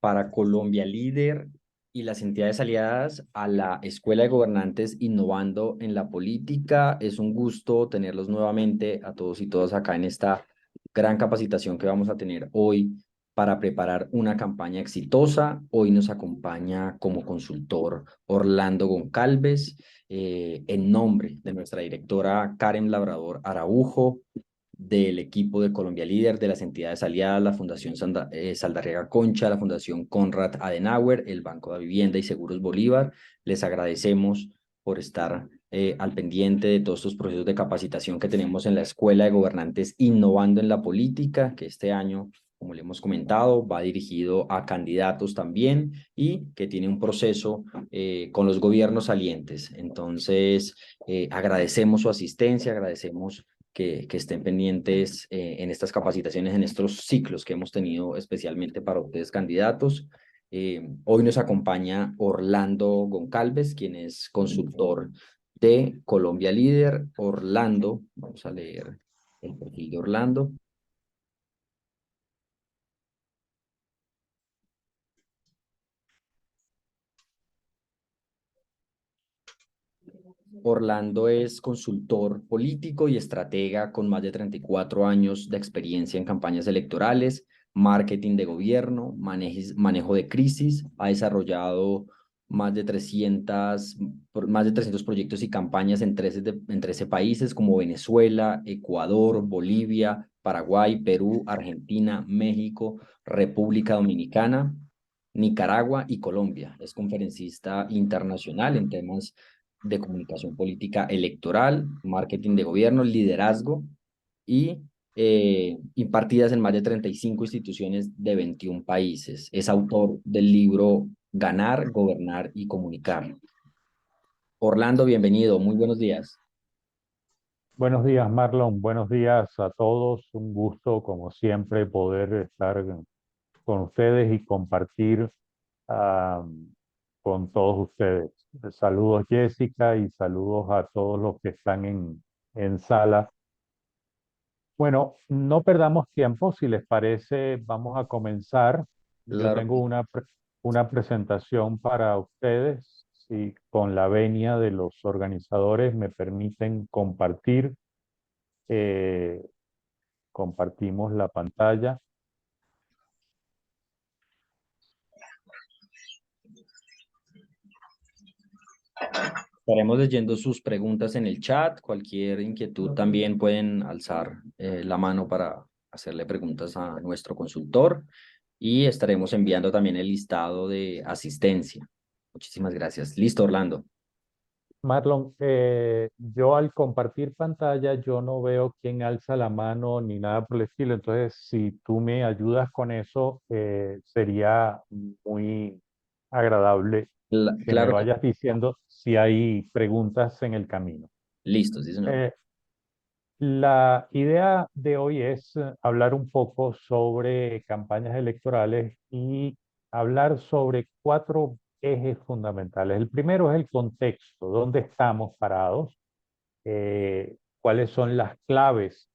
para Colombia Líder y las entidades aliadas a la Escuela de Gobernantes Innovando en la Política. Es un gusto tenerlos nuevamente a todos y todas acá en esta gran capacitación que vamos a tener hoy para preparar una campaña exitosa. Hoy nos acompaña como consultor Orlando Goncalves, en nombre de nuestra directora Karen Labrador Araujo, del equipo de Colombia Líder, de las entidades aliadas, la Fundación Saldarriaga Concha, la Fundación Konrad Adenauer, el Banco de Vivienda y Seguros Bolívar. Les agradecemos por estar al pendiente de todos estos procesos de capacitación que tenemos en la Escuela de Gobernantes Innovando en la Política, que este año, como le hemos comentado, va dirigido a candidatos también y que tiene un proceso con los gobiernos salientes. Entonces, agradecemos su asistencia, agradecemos que estén pendientes en estas capacitaciones, en estos ciclos que hemos tenido especialmente para ustedes candidatos. Hoy nos acompaña Orlando Goncalves, quien es consultor de Colombia Líder. Orlando, vamos a leer el perfil de Orlando. Orlando es consultor político y estratega con más de 34 años de experiencia en campañas electorales, marketing de gobierno, manejo de crisis. Ha desarrollado más de 300 proyectos y campañas en 13 países como Venezuela, Ecuador, Bolivia, Paraguay, Perú, Argentina, México, República Dominicana, Nicaragua y Colombia. Es conferencista internacional en temas de comunicación política electoral, marketing de gobierno, liderazgo y impartidas en más de 35 instituciones de 21 países. Es autor del libro Ganar, Gobernar y Comunicar. Orlando, bienvenido, muy buenos días. Buenos días, Marlon. Buenos días a todos. Un gusto, como siempre, poder estar con ustedes y compartir ah, con todos ustedes. Saludos, Jessica, y saludos a todos los que están en sala. Bueno, no perdamos tiempo. Si les parece, vamos a comenzar. Yo Claro. tengo una presentación para ustedes. Si con la venia de los organizadores me permiten compartir. eh, Compartimos la pantalla. Estaremos leyendo sus preguntas en el chat. Cualquier inquietud también pueden alzar la mano para hacerle preguntas a nuestro consultor y estaremos enviando también el listado de asistencia. Muchísimas gracias. Listo, Orlando. Marlon, yo al compartir pantalla, yo no veo quién alza la mano ni nada por el estilo. Entonces, si tú me ayudas con eso, sería muy agradable que me Claro que vayas diciendo si hay preguntas en el camino. listo, sí, señor. Eh, la idea de hoy es hablar un poco sobre campañas electorales y hablar sobre cuatro ejes fundamentales. El primero es el contexto, dónde estamos parados, cuáles son las claves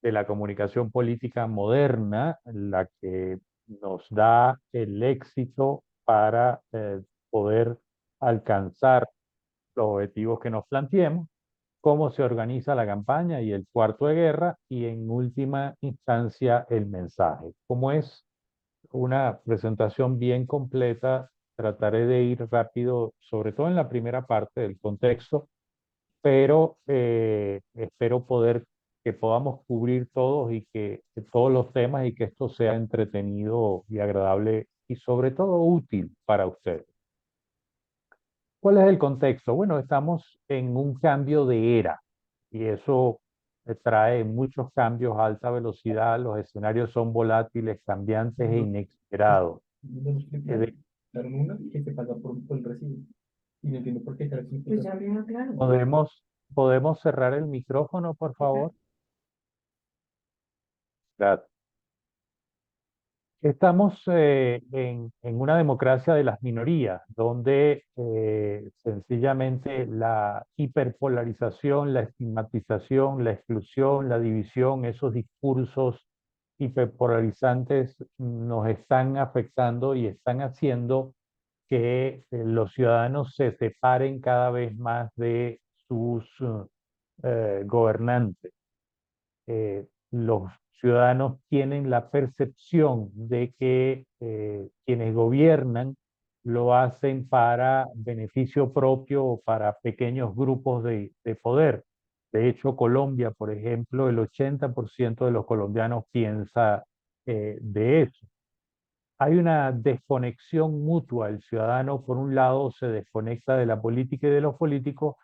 de la comunicación política moderna, la que nos da el éxito para poder alcanzar los objetivos que nos planteemos, cómo se organiza la campaña y el cuarto de guerra, y en última instancia el mensaje. Como es una presentación bien completa, trataré de ir rápido, sobre todo en la primera parte del contexto, pero espero que podamos cubrir todos y que todos los temas y que esto sea entretenido y agradable y sobre todo útil para ustedes. ¿Cuál es el contexto? Bueno, estamos en un cambio de era y eso trae muchos cambios a alta velocidad. Los escenarios son volátiles, cambiantes e inesperados. Eh, de- Pues ya vino claro. ¿Podemos cerrar el micrófono, por favor? Gracias. Estamos en una democracia de las minorías, donde sencillamente la hiperpolarización, la estigmatización, la exclusión, la división, esos discursos hiperpolarizantes nos están afectando y están haciendo que los ciudadanos se separen cada vez más de sus gobernantes. Los ciudadanos tienen la percepción de que quienes gobiernan lo hacen para beneficio propio o para pequeños grupos de poder. De hecho, Colombia, por ejemplo, el 80% de los colombianos piensa de eso. Hay una desconexión mutua. El ciudadano, por un lado, se desconecta de la política y de los políticos,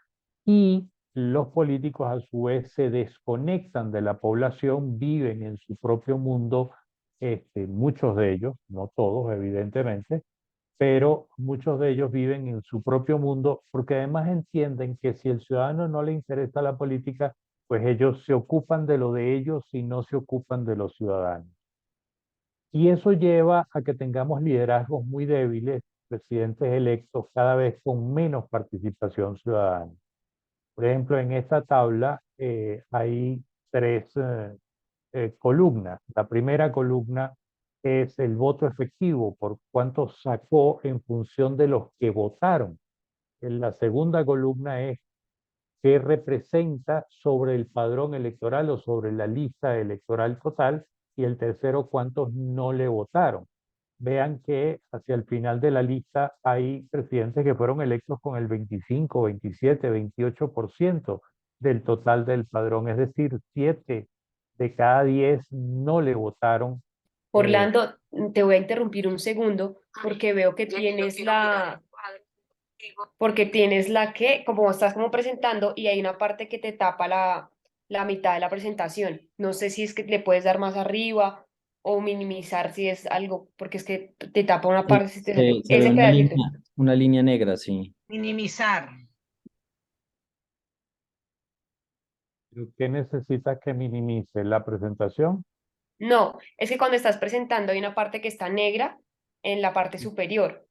y los políticos, a su vez, se desconectan de la población, viven en su propio mundo, muchos de ellos, no todos, evidentemente, pero muchos de ellos viven en su propio mundo porque además entienden que si el ciudadano no le interesa la política, pues ellos se ocupan de lo de ellos y no se ocupan de los ciudadanos. Y eso lleva a que tengamos liderazgos muy débiles, presidentes electos cada vez con menos participación ciudadana. Por ejemplo, en esta tabla hay tres columnas. La primera columna es el voto efectivo, por cuánto sacó en función de los que votaron. En la segunda columna es qué representa sobre el padrón electoral o sobre la lista electoral total, y el tercero, cuántos no le votaron. Vean que hacia el final de la lista hay presidentes que fueron electos con el 25, 27, 28% del total del padrón, es decir, 7 de cada 10 no le votaron. eh, Orlando, te voy a interrumpir un segundo porque veo que tienes la que, como estás como presentando y hay una parte que te tapa la mitad de la presentación. No sé si es que le puedes dar más arriba o minimizar si es algo, porque es que te tapa una parte, si te sale Se ve ese pedacito. una línea negra, sí. Minimizar. ¿Qué necesita que minimice la presentación? No, es que cuando estás presentando hay una parte que está negra en la parte superior.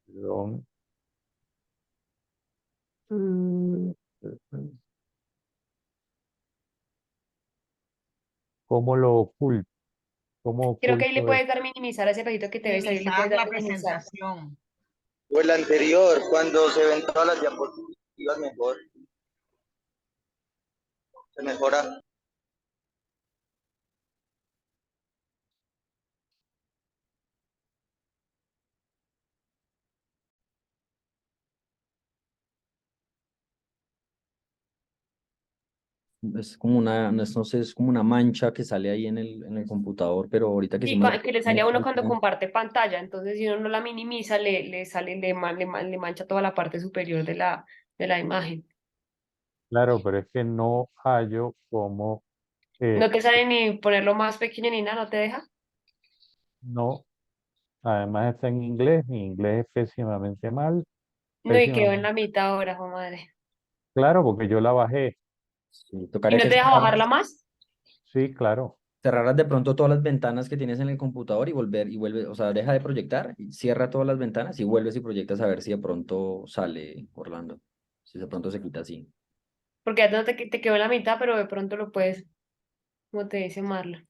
Perdón. Mm, ¿Cómo lo oculto? ¿Cómo Creo que ahí le oculto esto? puedes dar minimizar a ese pedacito que te debe salir, le Minimizar puedes dar la minimizar. presentación. O el anterior, cuando se ven todas las diapositivas mejor, se mejora. Es como una, no sé, es como una mancha que sale ahí en el computador, pero ahorita que sí Sí, me lo... que le sale a uno cuando comparte pantalla, entonces si uno no la minimiza, le sale, le mancha toda la parte superior de la imagen. Claro, pero es que no hallo cómo, No eh, te sale ni ponerlo más pequeño ni nada, no te deja. no, además está en inglés, mi inglés es pésimamente mal, No, y quedó en pésimamente. la mitad ahora, oh madre. Claro, porque yo la bajé, Sí, ¿Y tocaría no que te deja bajarla más? sí, claro, cerraras de pronto todas las ventanas que tienes en el computador y vuelve, o sea, deja de proyectar, y cierra todas las ventanas y vuelves y proyectas a ver si de pronto sale Orlando, si de pronto se quita así. Porque ya no te quedó en la mitad, pero de pronto lo puedes, como te dice Marla.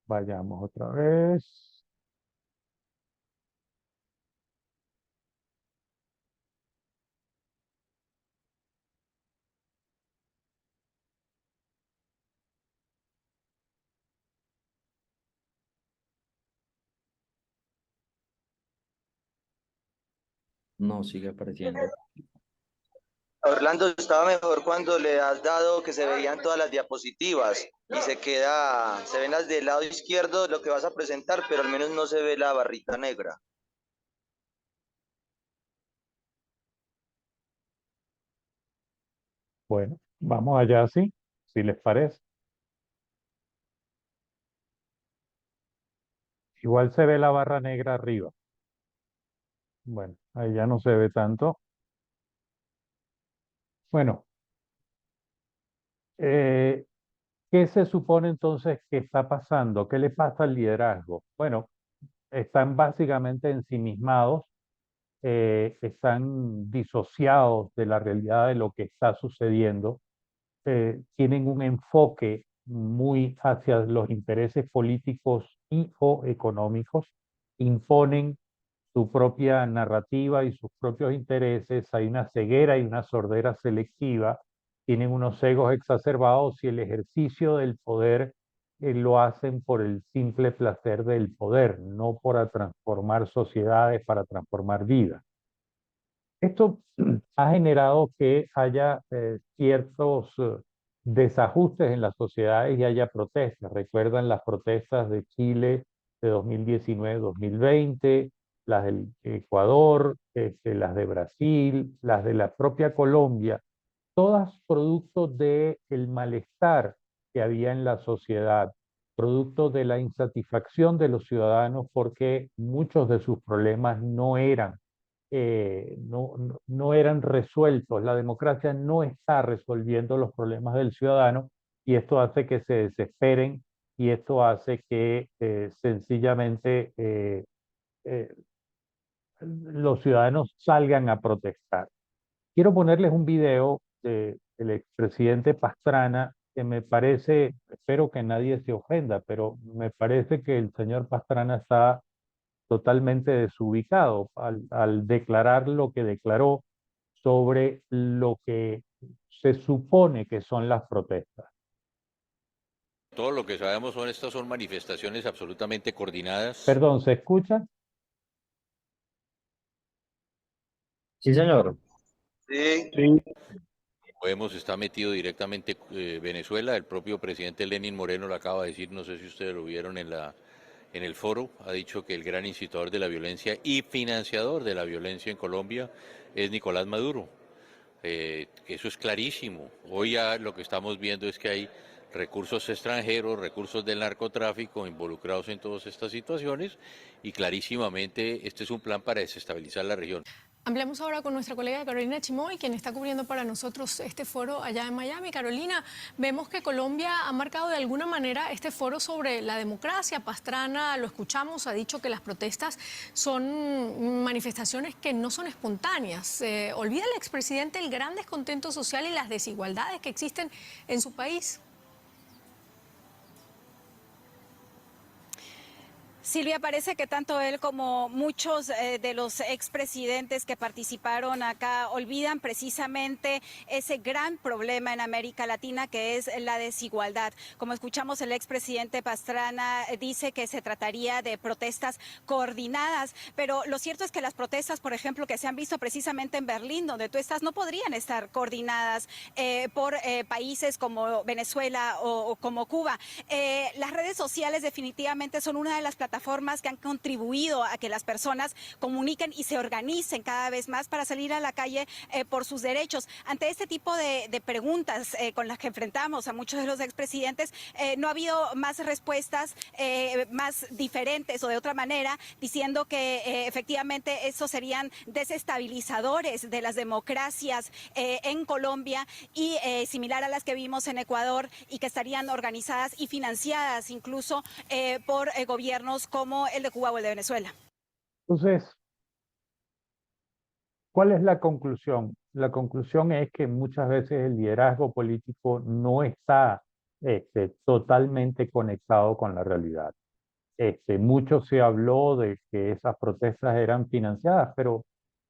vayamos otra vez. No, sigue apareciendo. Orlando estaba mejor cuando le has dado que se veían todas las diapositivas y se ven las del lado izquierdo lo que vas a presentar, pero al menos no se ve la barrita negra. Bueno, vamos allá, sí, si les parece. Igual se ve la barra negra arriba. Bueno, ahí ya no se ve tanto. Bueno, eh, ¿qué se supone entonces que está pasando? ¿Qué le pasa al liderazgo? Bueno, están básicamente ensimismados, están disociados de la realidad de lo que está sucediendo. tienen un enfoque muy hacia los intereses políticos y o económicos, imponen su propia narrativa y sus propios intereses, hay una ceguera y una sordera selectiva, tienen unos egos exacerbados y el ejercicio del poder lo hacen por el simple placer del poder, no para transformar sociedades, para transformar vidas. Esto ha generado que haya ciertos desajustes en las sociedades y haya protestas. Recuerdan las protestas de Chile de 2019-2020, las del Ecuador, las de Brasil, las de la propia Colombia, todas producto del malestar que había en la sociedad, producto de la insatisfacción de los ciudadanos porque muchos de sus problemas no eran resueltos. La democracia no está resolviendo los problemas del ciudadano y esto hace que se desesperen y esto hace que sencillamente los ciudadanos salgan a protestar. Quiero ponerles un video del expresidente Pastrana que me parece, espero que nadie se ofenda, pero me parece que el señor Pastrana está totalmente desubicado al declarar lo que declaró sobre lo que se supone que son las protestas. Todo lo que sabemos son manifestaciones absolutamente coordinadas. Perdón, ¿se escucha? Sí, señor. Sí, Podemos está metido directamente Venezuela. El propio presidente Lenín Moreno lo acaba de decir, no sé si ustedes lo vieron en el foro, ha dicho que el gran incitador de la violencia y financiador de la violencia en Colombia es Nicolás Maduro. Eso es clarísimo. Hoy ya lo que estamos viendo es que hay recursos extranjeros, recursos del narcotráfico involucrados en todas estas situaciones y clarísimamente este es un plan para desestabilizar la región. Ampliamos ahora con nuestra colega Carolina Chimoy, quien está cubriendo para nosotros este foro allá en Miami. Carolina, vemos que Colombia ha marcado de alguna manera este foro sobre la democracia. Pastrana, lo escuchamos, ha dicho que las protestas son manifestaciones que no son espontáneas. ¿Olvida el expresidente el gran descontento social y las desigualdades que existen en su país? Silvia, parece que tanto él como muchos de los expresidentes que participaron acá olvidan precisamente ese gran problema en América Latina que es la desigualdad. Como escuchamos, el expresidente Pastrana dice que se trataría de protestas coordinadas, pero lo cierto es que las protestas, por ejemplo, que se han visto precisamente en Berlín, donde tú estás, no podrían estar coordinadas por países como Venezuela o como Cuba. Las redes sociales definitivamente son una de las plataformas que han contribuido a que las personas comuniquen y se organicen cada vez más para salir a la calle por sus derechos. Ante este tipo de preguntas con las que enfrentamos a muchos de los expresidentes, no ha habido más respuestas más diferentes o de otra manera, diciendo que efectivamente estos serían desestabilizadores de las democracias en Colombia y similar a las que vimos en Ecuador y que estarían organizadas y financiadas incluso por gobiernos como el de Cuba o el de Venezuela. Entonces, ¿cuál es la conclusión? La conclusión es que muchas veces el liderazgo político no está totalmente conectado con la realidad. Mucho se habló de que esas protestas eran financiadas, pero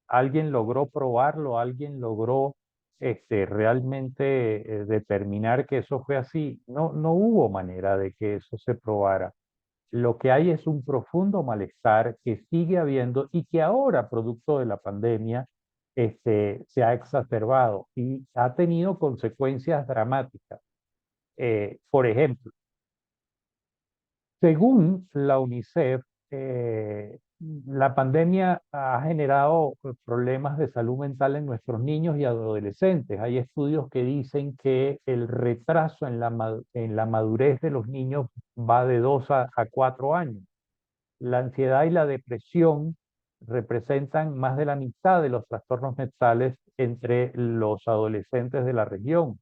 alguien logró probarlo, alguien logró realmente determinar que eso fue así. No, no hubo manera de que eso se probara. Lo que hay es un profundo malestar que sigue habiendo y que ahora, producto de la pandemia, se ha exacerbado y ha tenido consecuencias dramáticas. Por ejemplo, según la UNICEF, la pandemia ha generado problemas de salud mental en nuestros niños y adolescentes. Hay estudios que dicen que el retraso en la madurez de los niños va de 2 a 4 años. La ansiedad y la depresión representan más de la mitad de los trastornos mentales entre los adolescentes de la región.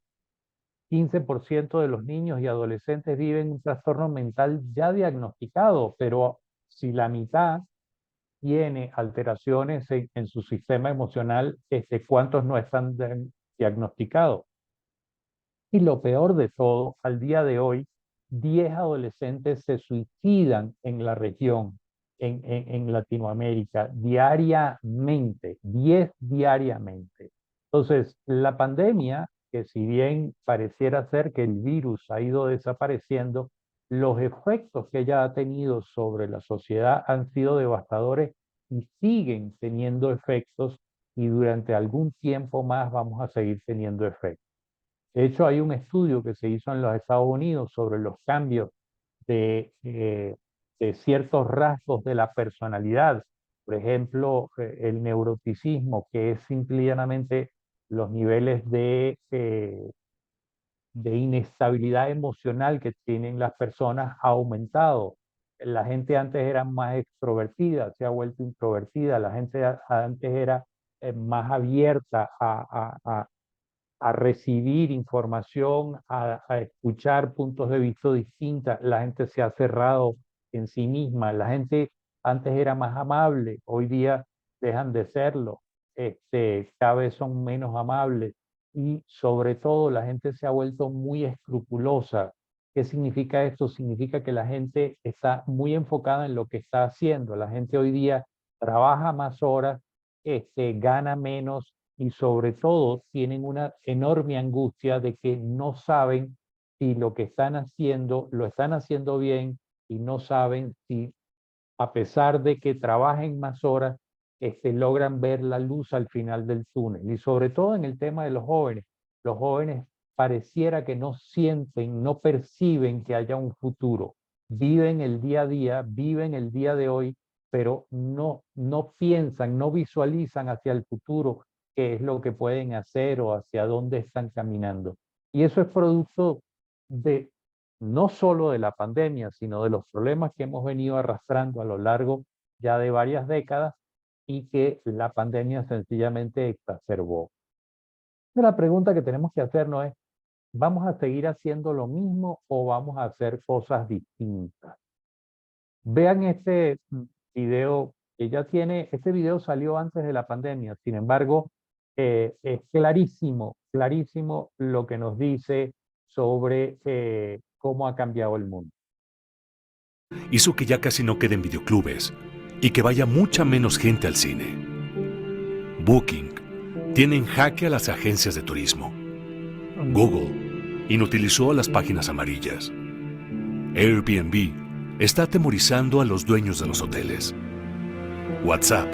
15% de los niños y adolescentes viven un trastorno mental ya diagnosticado, pero si la mitad tiene alteraciones en su sistema emocional, ¿cuántos no están diagnosticados? Y lo peor de todo, al día de hoy, 10 adolescentes se suicidan en la región, en Latinoamérica, diariamente, 10 diariamente. Entonces, la pandemia, que si bien pareciera ser que el virus ha ido desapareciendo, los efectos que ella ha tenido sobre la sociedad han sido devastadores y siguen teniendo efectos y durante algún tiempo más vamos a seguir teniendo efectos. De hecho, hay un estudio que se hizo en los Estados Unidos sobre los cambios de ciertos rasgos de la personalidad. Por ejemplo, el neuroticismo, que es simplemente los niveles de inestabilidad emocional que tienen las personas ha aumentado. La gente antes era más extrovertida, se ha vuelto introvertida. La gente antes era más abierta a recibir información, a escuchar puntos de vista distintos. La gente se ha cerrado en sí misma. La gente antes era más amable, hoy día dejan de serlo. Cada vez son menos amables y sobre todo la gente se ha vuelto muy escrupulosa. ¿Qué significa esto? Significa que la gente está muy enfocada en lo que está haciendo. La gente hoy día trabaja más horas, gana menos y sobre todo tienen una enorme angustia de que no saben si lo que están haciendo lo están haciendo bien y no saben si a pesar de que trabajen más horas, logran ver la luz al final del túnel. Y sobre todo en el tema de los jóvenes pareciera que no sienten, no perciben que haya un futuro. Viven el día a día, viven el día de hoy, pero no piensan, no visualizan hacia el futuro qué es lo que pueden hacer o hacia dónde están caminando. Y eso es producto de no solo de la pandemia, sino de los problemas que hemos venido arrastrando a lo largo ya de varias décadas y que la pandemia sencillamente exacerbó. La pregunta que tenemos que hacernos es, ¿vamos a seguir haciendo lo mismo o vamos a hacer cosas distintas? Vean este video que ya tiene, este video salió antes de la pandemia, sin embargo, es clarísimo, clarísimo lo que nos dice sobre cómo ha cambiado el mundo. Hizo que ya casi no queden videoclubes y que vaya mucha menos gente al cine. Booking tiene en jaque a las agencias de turismo. Google inutilizó a las páginas amarillas. Airbnb está atemorizando a los dueños de los hoteles. WhatsApp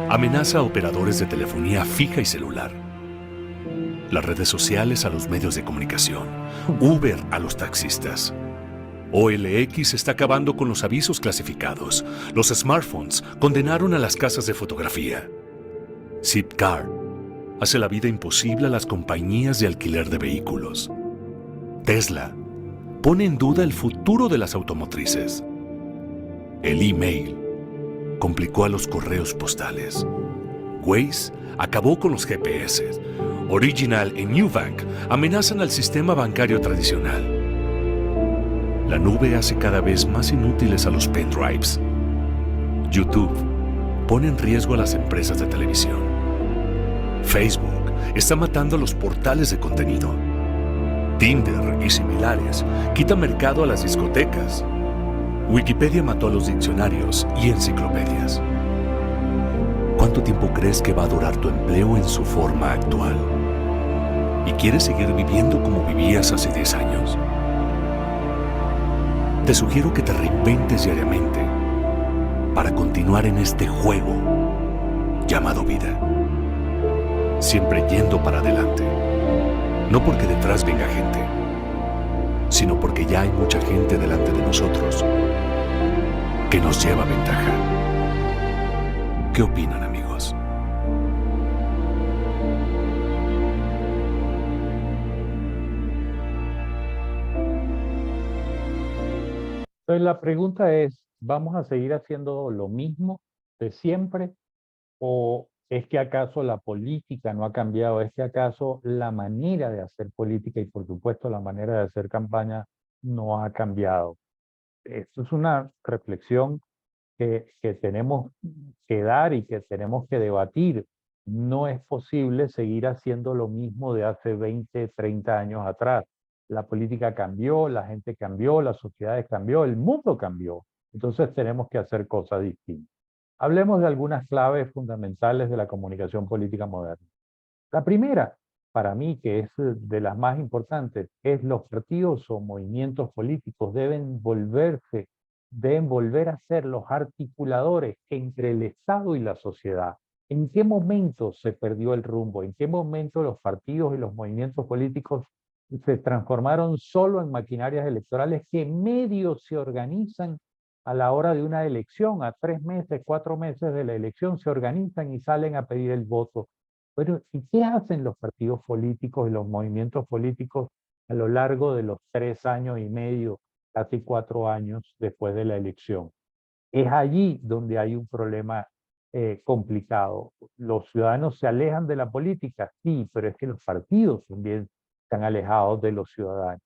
amenaza a operadores de telefonía fija y celular. Las redes sociales a los medios de comunicación. Uber a los taxistas. OLX está acabando con los avisos clasificados. Los smartphones condenaron a las casas de fotografía. Zipcar hace la vida imposible a las compañías de alquiler de vehículos. Tesla pone en duda el futuro de las automotrices. El email complicó a los correos postales. Waze acabó con los GPS. Original y Nubank amenazan al sistema bancario tradicional. La nube hace cada vez más inútiles a los pendrives. YouTube pone en riesgo a las empresas de televisión. Facebook está matando a los portales de contenido. Tinder y similares quitan mercado a las discotecas. Wikipedia mató a los diccionarios y enciclopedias. ¿Cuánto tiempo crees que va a durar tu empleo en su forma actual? ¿Y quieres seguir viviendo como vivías hace 10 años? Te sugiero que te reinventes diariamente para continuar en este juego llamado vida. Siempre yendo para adelante. No porque detrás venga gente, sino porque ya hay mucha gente delante de nosotros que nos lleva ventaja. ¿Qué opinan, amigos? Entonces la pregunta es, ¿vamos a seguir haciendo lo mismo de siempre? ¿O es que acaso la política no ha cambiado? ¿Es que acaso la manera de hacer política y por supuesto la manera de hacer campaña no ha cambiado? Esto es una reflexión que tenemos que dar y que tenemos que debatir. No es posible seguir haciendo lo mismo de hace 20, 30 años atrás. La política cambió, la gente cambió, las sociedades cambió, el mundo cambió. Entonces tenemos que hacer cosas distintas. Hablemos de algunas claves fundamentales de la comunicación política moderna. La primera, para mí, que es de las más importantes, es los partidos o movimientos políticos deben volver a ser los articuladores entre el Estado y la sociedad. ¿En qué momento se perdió el rumbo? ¿En qué momento los partidos y los movimientos políticos se transformaron solo en maquinarias electorales que medio se organizan a la hora de una elección, a 3 meses, 4 meses de la elección, se organizan y salen a pedir el voto? Bueno, ¿y qué hacen los partidos políticos y los movimientos políticos a lo largo de los 3 años y medio, casi 4 años después de la elección? Es allí donde hay un problema complicado. Los ciudadanos se alejan de la política, sí, pero es que los partidos también están alejados de los ciudadanos.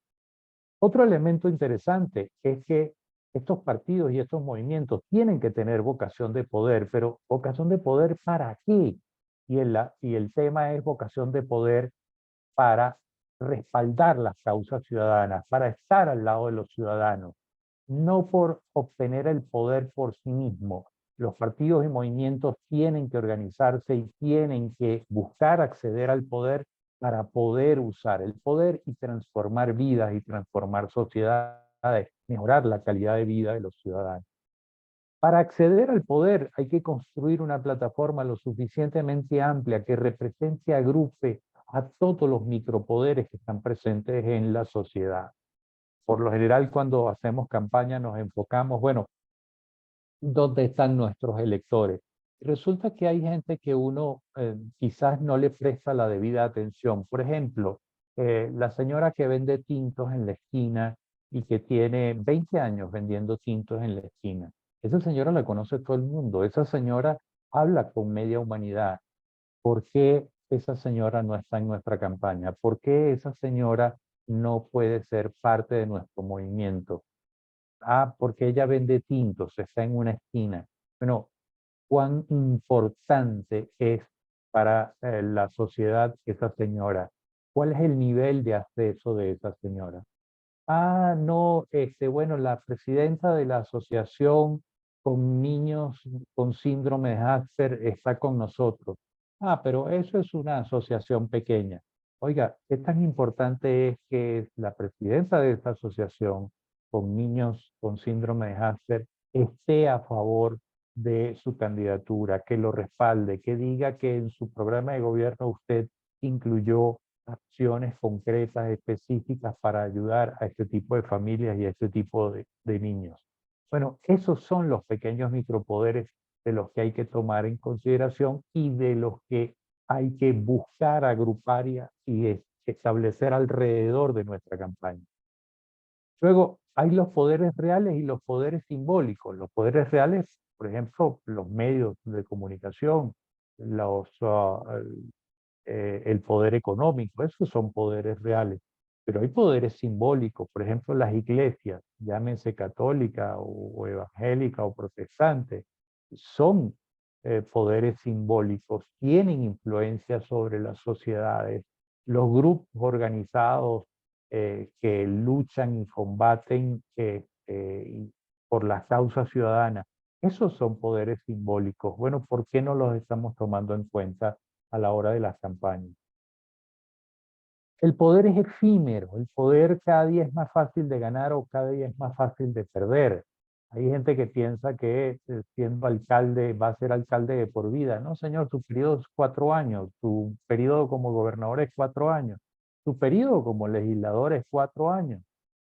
Otro elemento interesante es que estos partidos y estos movimientos tienen que tener vocación de poder, pero ¿vocación de poder para qué? Y el tema es vocación de poder para respaldar las causas ciudadanas, para estar al lado de los ciudadanos, no por obtener el poder por sí mismo. Los partidos y movimientos tienen que organizarse y tienen que buscar acceder al poder para poder usar el poder y transformar vidas y transformar sociedades, mejorar la calidad de vida de los ciudadanos. Para acceder al poder hay que construir una plataforma lo suficientemente amplia que represente, agrupe a todos los micropoderes que están presentes en la sociedad. Por lo general, cuando hacemos campaña nos enfocamos, bueno, ¿dónde están nuestros electores? Resulta que hay gente que uno quizás no le presta la debida atención. Por ejemplo, la señora que vende tintos en la esquina y que tiene 20 años vendiendo tintos en la esquina. Esa señora la conoce todo el mundo. Esa señora habla con media humanidad. ¿Por qué esa señora no está en nuestra campaña? ¿Por qué esa señora no puede ser parte de nuestro movimiento? Ah, porque ella vende tintos, está en una esquina. Bueno, ¿cuán importante es para la sociedad esa señora? ¿Cuál es el nivel de acceso de esa señora? Ah, no, bueno, la presidenta de la asociación con niños con síndrome de Asperger está con nosotros. Ah, pero eso es una asociación pequeña. Oiga, ¿qué tan importante es que la presidenta de esta asociación con niños con síndrome de Asperger esté a favor de su candidatura, que lo respalde, que diga que en su programa de gobierno usted incluyó acciones concretas, específicas para ayudar a este tipo de familias y a este tipo de niños? Bueno, esos son los pequeños micropoderes de los que hay que tomar en consideración y de los que hay que buscar agrupar y establecer alrededor de nuestra campaña. Luego, hay los poderes reales y los poderes simbólicos. Los poderes reales, por ejemplo, los medios de comunicación, el poder económico, esos son poderes reales. Pero hay poderes simbólicos, por ejemplo, las iglesias, llámense católica o evangélica o protestante, son poderes simbólicos, tienen influencia sobre las sociedades. Los grupos organizados que luchan y combaten por las causas ciudadanas, esos son poderes simbólicos. Bueno, ¿por qué no los estamos tomando en cuenta a la hora de las campañas? El poder es efímero, el poder cada día es más fácil de ganar o cada día es más fácil de perder. Hay gente que piensa que siendo alcalde va a ser alcalde de por vida. No, señor, su periodo es 4 años, su periodo como gobernador es 4 años, su periodo como legislador es 4 años,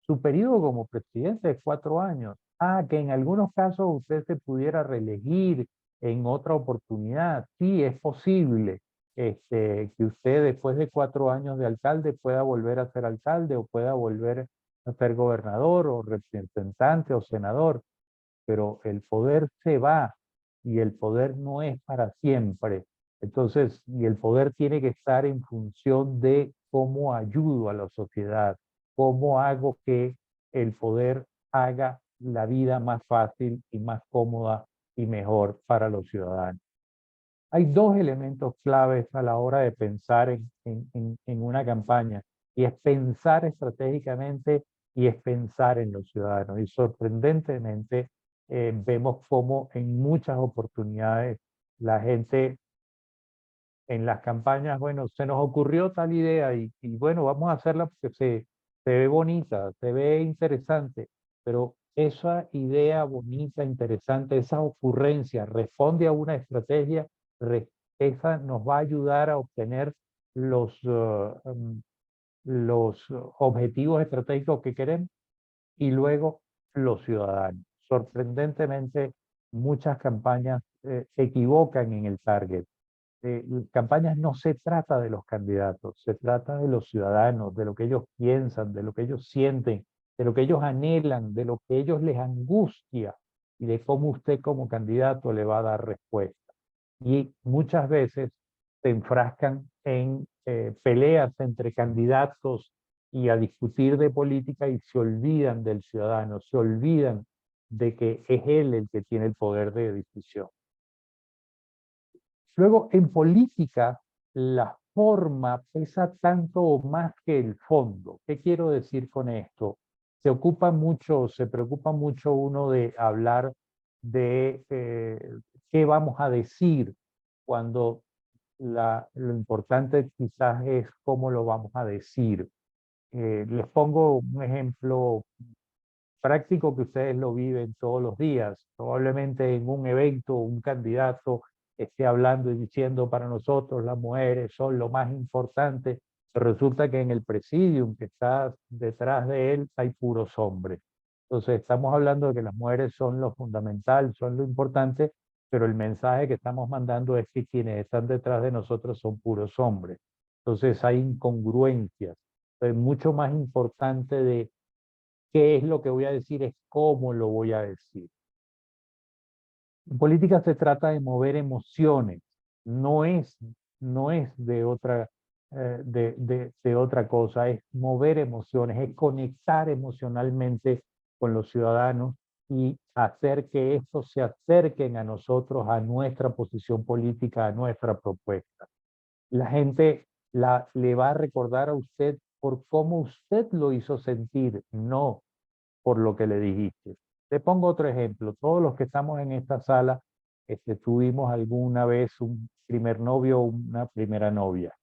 su periodo como presidente es 4 años. Ah, que en algunos casos usted se pudiera reelegir en otra oportunidad. Sí, es posible que usted después de 4 años de alcalde pueda volver a ser alcalde o pueda volver a ser gobernador o representante o senador, pero el poder se va y el poder no es para siempre. Entonces, y el poder tiene que estar en función de cómo ayudo a la sociedad, cómo hago que el poder haga la vida más fácil y más cómoda y mejor para los ciudadanos. Hay 2 elementos claves a la hora de pensar en una campaña y es pensar estratégicamente y es pensar en los ciudadanos. Y sorprendentemente vemos cómo en muchas oportunidades la gente en las campañas, bueno, se nos ocurrió tal idea y bueno, vamos a hacerla porque se ve bonita, se ve interesante, pero esa idea bonita, interesante, esa ocurrencia responde a una estrategia, esa nos va a ayudar a obtener los objetivos estratégicos que queremos y luego los ciudadanos. Sorprendentemente, muchas campañas se equivocan en el target. Campañas no se trata de los candidatos, se trata de los ciudadanos, de lo que ellos piensan, de lo que ellos sienten, de lo que ellos anhelan, de lo que ellos les angustia y de cómo usted como candidato le va a dar respuesta. Y muchas veces se enfrascan en peleas entre candidatos y a discutir de política y se olvidan del ciudadano, se olvidan de que es él el que tiene el poder de decisión. Luego, en política, la forma pesa tanto o más que el fondo. ¿Qué quiero decir con esto? Se preocupa mucho uno de hablar de qué vamos a decir cuando lo importante quizás es cómo lo vamos a decir. Les pongo un ejemplo práctico que ustedes lo viven todos los días. Probablemente en un evento un candidato esté hablando y diciendo para nosotros las mujeres son lo más importante, pero resulta que en el presidium que está detrás de él hay puros hombres. Entonces estamos hablando de que las mujeres son lo fundamental, son lo importante, pero el mensaje que estamos mandando es que quienes están detrás de nosotros son puros hombres. Entonces hay incongruencias. Es mucho más importante de qué es lo que voy a decir, es cómo lo voy a decir. En política se trata de mover emociones, no es de otra, de otra cosa, es mover emociones, es conectar emocionalmente con los ciudadanos y hacer que estos se acerquen a nosotros, a nuestra posición política, a nuestra propuesta. La gente le va a recordar a usted por cómo usted lo hizo sentir, no por lo que le dijiste. Te pongo otro ejemplo. Todos los que estamos en esta sala tuvimos alguna vez un primer novio o una primera novia.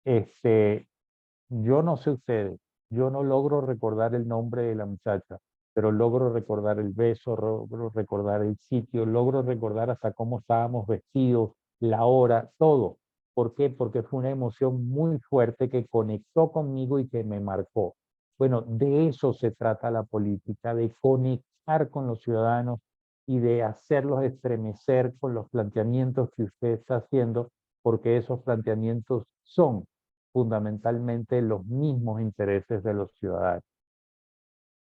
Yo no sé ustedes, yo no logro recordar el nombre de la muchacha, pero logro recordar el beso, logro recordar el sitio, logro recordar hasta cómo estábamos vestidos, la hora, todo. ¿Por qué? Porque fue una emoción muy fuerte que conectó conmigo y que me marcó. Bueno, de eso se trata la política, de conectar con los ciudadanos y de hacerlos estremecer con los planteamientos que usted está haciendo, porque esos planteamientos son fundamentalmente los mismos intereses de los ciudadanos.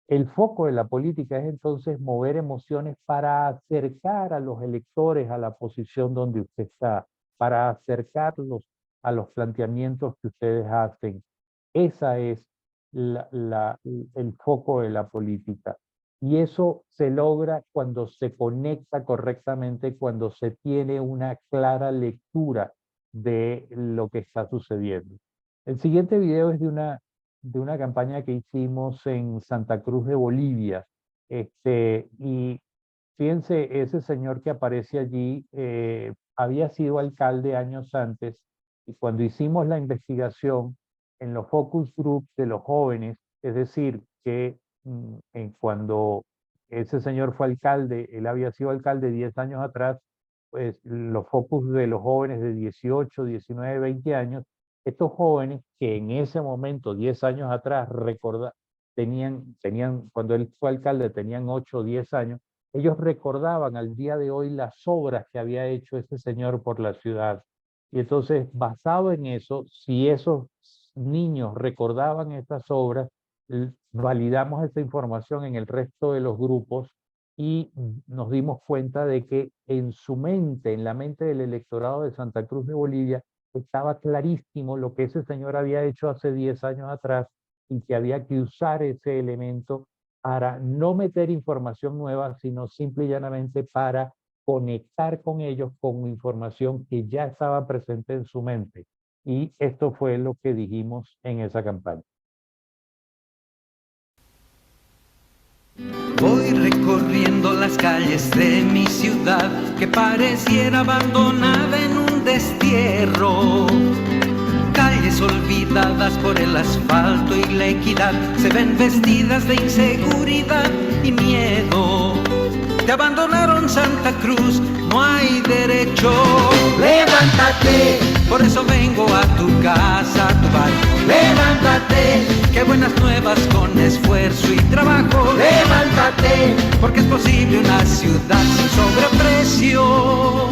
El foco de la política es entonces mover emociones para acercar a los electores a la posición donde usted está, para acercarlos a los planteamientos que ustedes hacen. Esa es el foco de la política. Y eso se logra cuando se conecta correctamente, cuando se tiene una clara lectura de lo que está sucediendo. El siguiente video es de una campaña que hicimos en Santa Cruz de Bolivia. Y fíjense, ese señor que aparece allí había sido alcalde años antes y cuando hicimos la investigación en los focus groups de los jóvenes, es decir, que cuando ese señor fue alcalde, él había sido alcalde 10 años atrás, pues los focus de los jóvenes de 18, 19, 20 años, estos jóvenes que en ese momento, 10 años atrás, cuando él fue alcalde, tenían 8 o 10 años, ellos recordaban al día de hoy las obras que había hecho ese señor por la ciudad. Y entonces, basado en eso, si esos niños recordaban estas obras, validamos esta información en el resto de los grupos y nos dimos cuenta de que en su mente, en la mente del electorado de Santa Cruz de Bolivia, estaba clarísimo lo que ese señor había hecho hace 10 años atrás y que había que usar ese elemento para no meter información nueva, sino simple y llanamente para conectar con ellos con información que ya estaba presente en su mente. Y esto fue lo que dijimos en esa campaña. Voy recorriendo las calles de mi ciudad que pareciera abandonada en un destierro. Calles olvidadas por el asfalto y la equidad se ven vestidas de inseguridad y miedo. Te abandonaron Santa Cruz, no hay derecho. Levántate, por eso vengo a tu casa, a tu barrio. Levántate, qué buenas nuevas con esfuerzo y trabajo. Levántate, porque es posible una ciudad sin sobreprecio.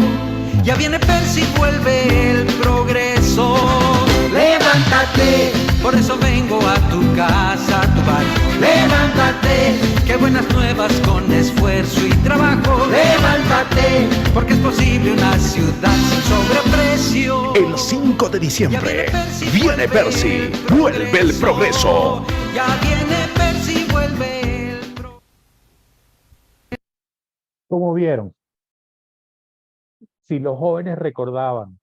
Ya viene Percy, vuelve el progreso. Levántate, por eso vengo a tu casa, a tu barrio. Levántate, qué buenas nuevas con esfuerzo y trabajo. Levántate, porque es posible una ciudad sin sobreprecio. El 5 de diciembre viene Percy, vuelve el progreso. Ya viene Percy, vuelve el progreso. Como vieron, si los jóvenes recordaban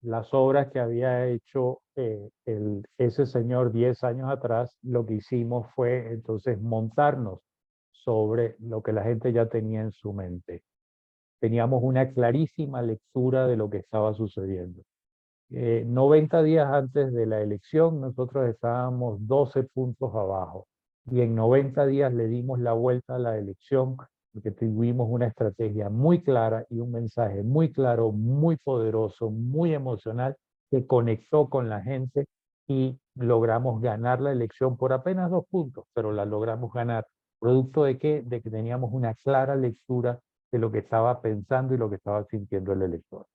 las obras que había hecho ese señor 10 años atrás, lo que hicimos fue entonces montarnos sobre lo que la gente ya tenía en su mente. Teníamos una clarísima lectura de lo que estaba sucediendo. 90 días antes de la elección, nosotros estábamos 12 puntos abajo. Y en 90 días le dimos la vuelta a la elección porque tuvimos una estrategia muy clara y un mensaje muy claro, muy poderoso, muy emocional, que conectó con la gente y logramos ganar la elección por apenas 2 puntos, pero la logramos ganar. ¿Producto de qué? De que teníamos una clara lectura de lo que estaba pensando y lo que estaba sintiendo el elector.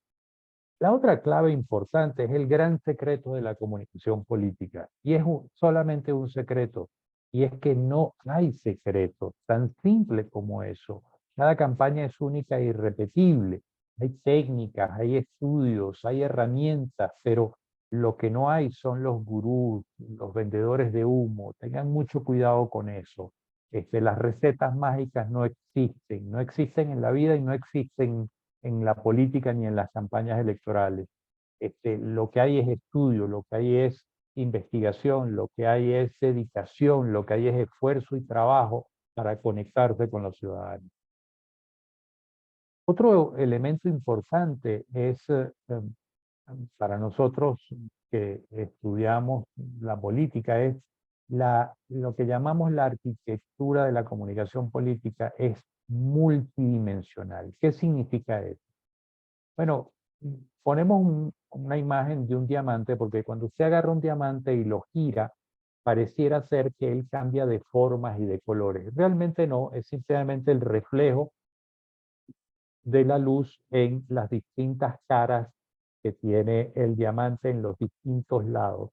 La otra clave importante es el gran secreto de la comunicación política, y es solamente un secreto, y es que no hay secreto, tan simple como eso. Cada campaña es única e irrepetible. Hay técnicas, hay estudios, hay herramientas, pero lo que no hay son los gurús, los vendedores de humo. Tengan mucho cuidado con eso. Las recetas mágicas no existen en la vida y no existen en la política ni en las campañas electorales. Lo que hay es estudio, lo que hay es investigación, lo que hay es dedicación, lo que hay es esfuerzo y trabajo para conectarse con los ciudadanos. Otro elemento importante es para nosotros que estudiamos la política es lo que llamamos la arquitectura de la comunicación política es multidimensional. ¿Qué significa eso? Bueno, ponemos una imagen de un diamante porque cuando usted agarra un diamante y lo gira, pareciera ser que él cambia de formas y de colores. Realmente no, es simplemente el reflejo de la luz en las distintas caras que tiene el diamante en los distintos lados.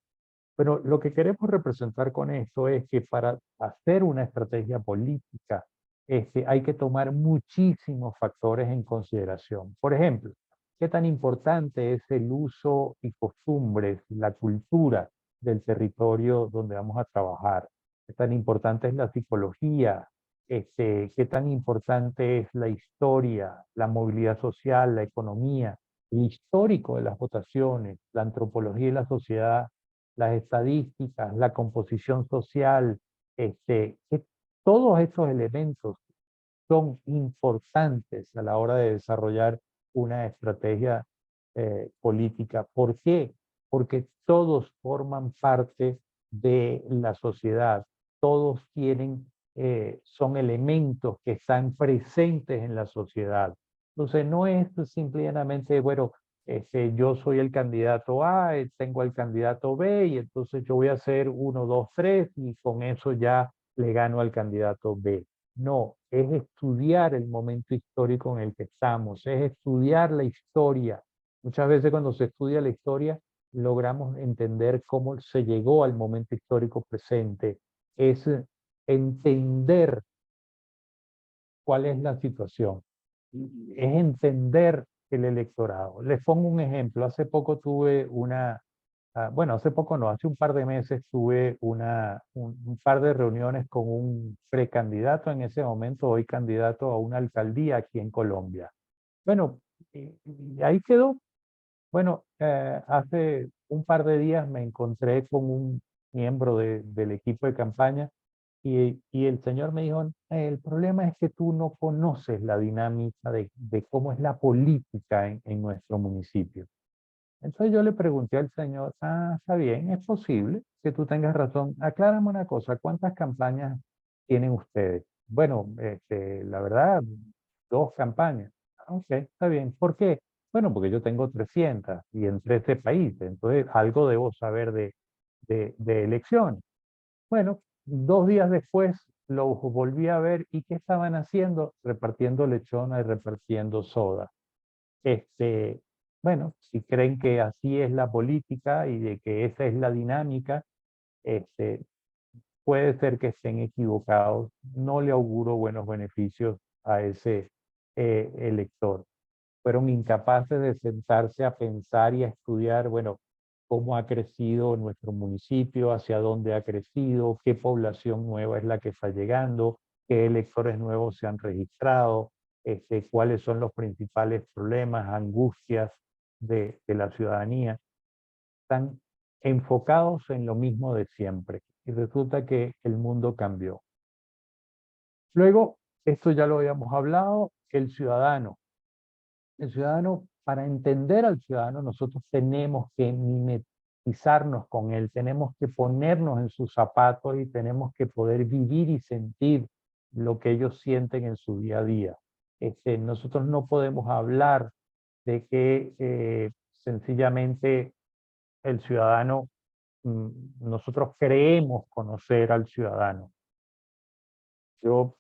Pero lo que queremos representar con esto es que para hacer una estrategia política hay que tomar muchísimos factores en consideración. Por ejemplo, ¿qué tan importante es el uso y costumbres, la cultura del territorio donde vamos a trabajar? ¿Qué tan importante es la psicología? ¿Qué tan importante es la historia, la movilidad social, la economía, el histórico de las votaciones, la antropología y la sociedad, las estadísticas, la composición social? Que todos estos elementos son importantes a la hora de desarrollar una estrategia política. ¿Por qué? Porque todos forman parte de la sociedad, todos son elementos que están presentes en la sociedad. Entonces no es simplemente, bueno, yo soy el candidato A, tengo el candidato B y entonces yo voy a hacer 1, 2, 3 y con eso ya le gano al candidato B. No, es estudiar el momento histórico en el que estamos, es estudiar la historia. Muchas veces cuando se estudia la historia logramos entender cómo se llegó al momento histórico presente. Es entender cuál es la situación. Es entender el electorado. Les pongo un ejemplo. Hace poco tuve hace poco no, hace un par de meses tuve un par de reuniones con un precandidato en ese momento, hoy candidato a una alcaldía aquí en Colombia. Bueno, y ahí quedó. Bueno, hace un par de días me encontré con un miembro del equipo de campaña Y el señor me dijo, el problema es que tú no conoces la dinámica de cómo es la política en nuestro municipio. Entonces yo le pregunté al señor, está bien, es posible que tú tengas razón. Aclárame una cosa, ¿cuántas campañas tienen ustedes? Bueno, la verdad, 2 campañas. Ok, está bien. ¿Por qué? Bueno, porque yo tengo 300 y en 13 países, entonces algo debo saber de elecciones. Bueno, 2 días después lo volví a ver y ¿qué estaban haciendo? Repartiendo lechona y repartiendo soda. Bueno, si creen que así es la política y de que esa es la dinámica, este, puede ser que estén equivocados. No le auguro buenos beneficios a ese elector. Fueron incapaces de sentarse a pensar y a estudiar, bueno, cómo ha crecido nuestro municipio, hacia dónde ha crecido, qué población nueva es la que está llegando, qué electores nuevos se han registrado, cuáles son los principales problemas, angustias de la ciudadanía. Están enfocados en lo mismo de siempre y resulta que el mundo cambió. Luego, esto ya lo habíamos hablado, el ciudadano. El ciudadano, para entender al ciudadano, nosotros tenemos que mimetizarnos con él, tenemos que ponernos en sus zapatos y tenemos que poder vivir y sentir lo que ellos sienten en su día a día. Nosotros no podemos hablar de que sencillamente el ciudadano, nosotros creemos conocer al ciudadano. Yo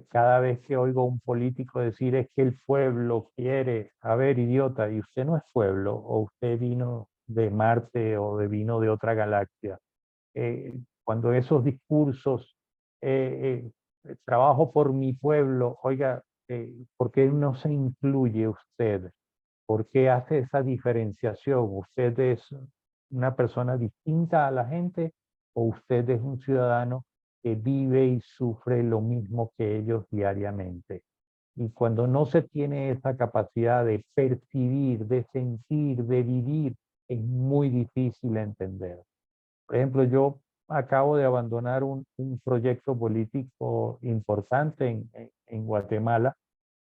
cada vez que oigo a un político decir es que el pueblo quiere, a ver, idiota, y usted no es pueblo, o usted vino de Marte o vino de otra galaxia. Cuando esos discursos, trabajo por mi pueblo, oiga, ¿por qué no se incluye usted? ¿Por qué hace esa diferenciación? ¿Usted es una persona distinta a la gente o usted es un ciudadano que vive y sufre lo mismo que ellos diariamente? Y cuando no se tiene esa capacidad de percibir, de sentir, de vivir, es muy difícil entender. Por ejemplo, yo acabo de abandonar un proyecto político importante en Guatemala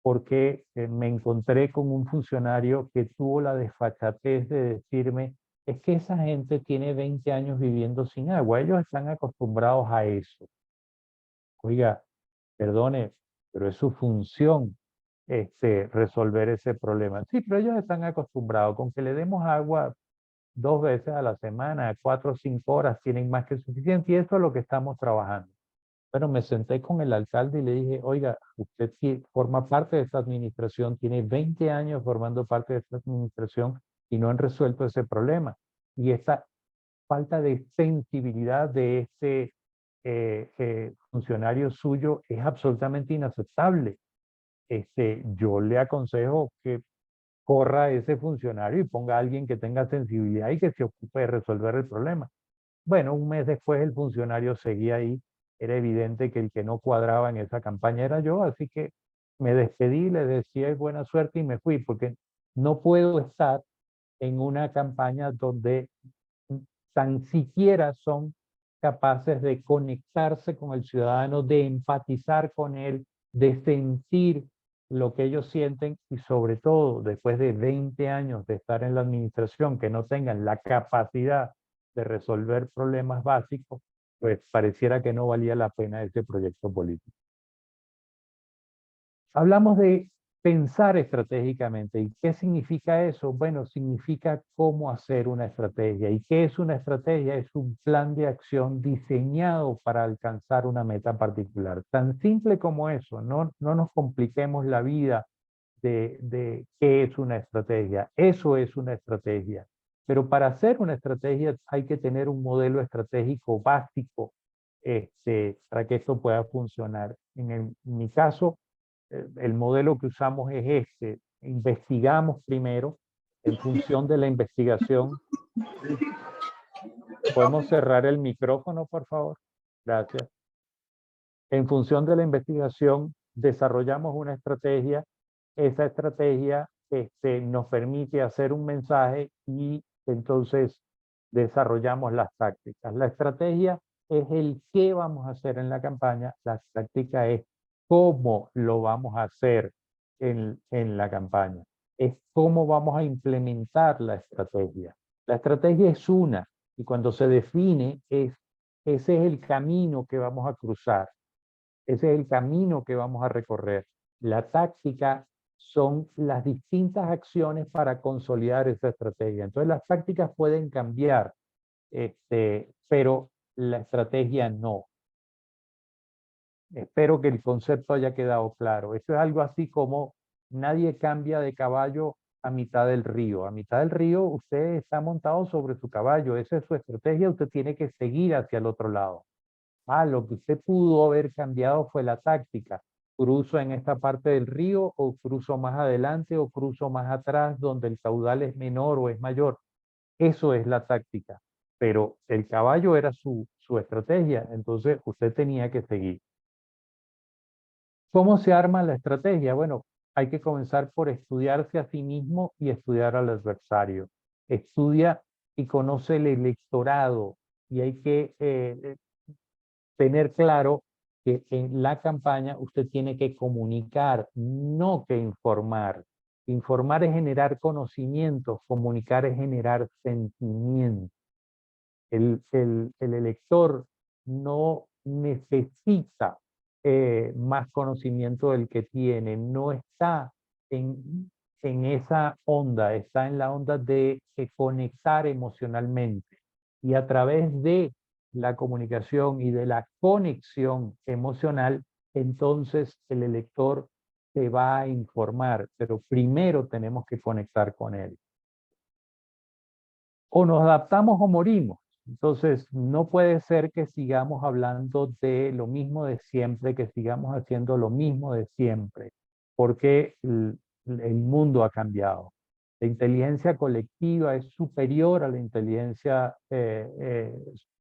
porque me encontré con un funcionario que tuvo la desfachatez de decirme, es que esa gente tiene 20 años viviendo sin agua, ellos están acostumbrados a eso. Oiga, perdone, pero es su función resolver ese problema. Sí, pero ellos están acostumbrados con que le demos agua 2 veces a la semana, 4 o 5 horas, tienen más que suficiente y eso es lo que estamos trabajando. Bueno, me senté con el alcalde y le dije, oiga, usted forma parte de esta administración, tiene 20 años formando parte de esta administración y no han resuelto ese problema. Y esta falta de sensibilidad de este funcionario suyo es absolutamente inaceptable. Yo le aconsejo que corra a ese funcionario y ponga a alguien que tenga sensibilidad y que se ocupe de resolver el problema. Bueno, un mes después el funcionario seguía ahí. Era evidente que el que no cuadraba en esa campaña era yo, así que me despedí, le decía buena suerte y me fui, porque no puedo estar en una campaña donde tan siquiera son capaces de conectarse con el ciudadano, de empatizar con él, de sentir lo que ellos sienten y sobre todo después de 20 años de estar en la administración, que no tengan la capacidad de resolver problemas básicos, pues pareciera que no valía la pena ese proyecto político. Hablamos de pensar estratégicamente. ¿Y qué significa eso? Bueno, significa cómo hacer una estrategia. ¿Y qué es una estrategia? Es un plan de acción diseñado para alcanzar una meta particular. Tan simple como eso. No nos compliquemos la vida de qué es una estrategia. Eso es una estrategia. Pero para hacer una estrategia hay que tener un modelo estratégico básico para que esto pueda funcionar. En mi caso, el modelo que usamos es este. Investigamos primero, en función de la investigación. ¿Podemos cerrar el micrófono, por favor? Gracias. En función de la investigación, desarrollamos una estrategia. Esa estrategia nos permite hacer un mensaje y entonces desarrollamos las tácticas. La estrategia es el qué vamos a hacer en la campaña, la táctica es cómo lo vamos a hacer en la campaña. Es cómo vamos a implementar la estrategia. La estrategia es una, y cuando se define, ese es el camino que vamos a cruzar. Ese es el camino que vamos a recorrer. La táctica son las distintas acciones para consolidar esa estrategia. Entonces las tácticas pueden cambiar, pero la estrategia no. Espero que el concepto haya quedado claro. Esto es algo así como nadie cambia de caballo a mitad del río. A mitad del río usted está montado sobre su caballo. Esa es su estrategia. Usted tiene que seguir hacia el otro lado. Lo que usted pudo haber cambiado fue la táctica. ¿Cruzo en esta parte del río o cruzo más adelante o cruzo más atrás donde el caudal es menor o es mayor? Eso es la táctica. Pero el caballo era su estrategia, entonces usted tenía que seguir. ¿Cómo se arma la estrategia? Bueno, hay que comenzar por estudiarse a sí mismo y estudiar al adversario. Estudia y conoce el electorado y hay que tener claro que en la campaña usted tiene que comunicar, no que informar. Informar es generar conocimientos, comunicar es generar sentimientos. El elector no necesita más conocimiento del que tiene, no está en esa onda, está en la onda de conectar emocionalmente. Y a través de la comunicación y de la conexión emocional, entonces el elector se va a informar, pero primero tenemos que conectar con él. O nos adaptamos o morimos. Entonces, no puede ser que sigamos hablando de lo mismo de siempre, que sigamos haciendo lo mismo de siempre, porque el mundo ha cambiado. La inteligencia colectiva es superior a la inteligencia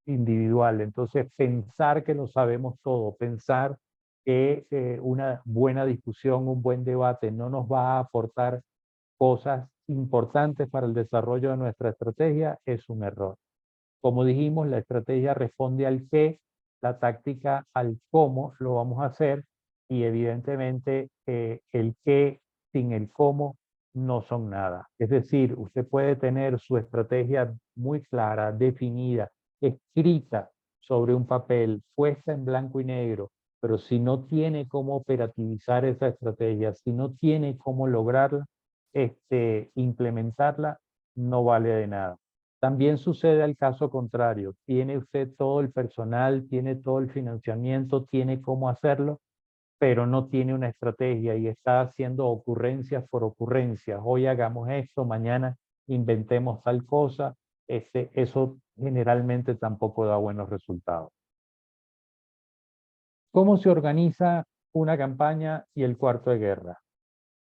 individual. Entonces, pensar que lo sabemos todo, pensar que una buena discusión, un buen debate no nos va a aportar cosas importantes para el desarrollo de nuestra estrategia es un error. Como dijimos, la estrategia responde al qué, la táctica al cómo lo vamos a hacer y evidentemente el qué sin el cómo no son nada. Es decir, usted puede tener su estrategia muy clara, definida, escrita sobre un papel, puesta en blanco y negro, pero si no tiene cómo operativizar esa estrategia, si no tiene cómo lograrla, implementarla, no vale de nada. También sucede al caso contrario. Tiene usted todo el personal, tiene todo el financiamiento, tiene cómo hacerlo, pero no tiene una estrategia y está haciendo ocurrencias por ocurrencias. Hoy hagamos esto, mañana inventemos tal cosa. Eso generalmente tampoco da buenos resultados. ¿Cómo se organiza una campaña y el cuarto de guerra?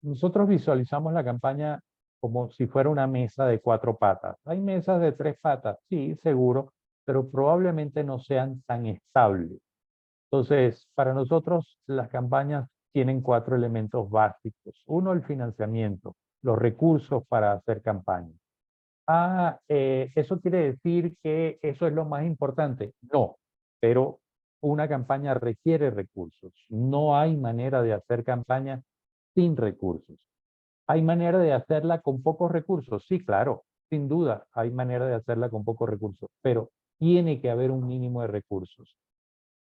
Nosotros visualizamos la campaña como si fuera una mesa de 4 patas. Hay mesas de 3 patas, sí, seguro, pero probablemente no sean tan estables. Entonces, para nosotros las campañas tienen 4 elementos básicos. Uno, el financiamiento, los recursos para hacer campaña. ¿Eso quiere decir que eso es lo más importante? No, pero una campaña requiere recursos. No hay manera de hacer campaña sin recursos. ¿Hay manera de hacerla con pocos recursos? Sí, claro, sin duda hay manera de hacerla con pocos recursos, pero tiene que haber un mínimo de recursos.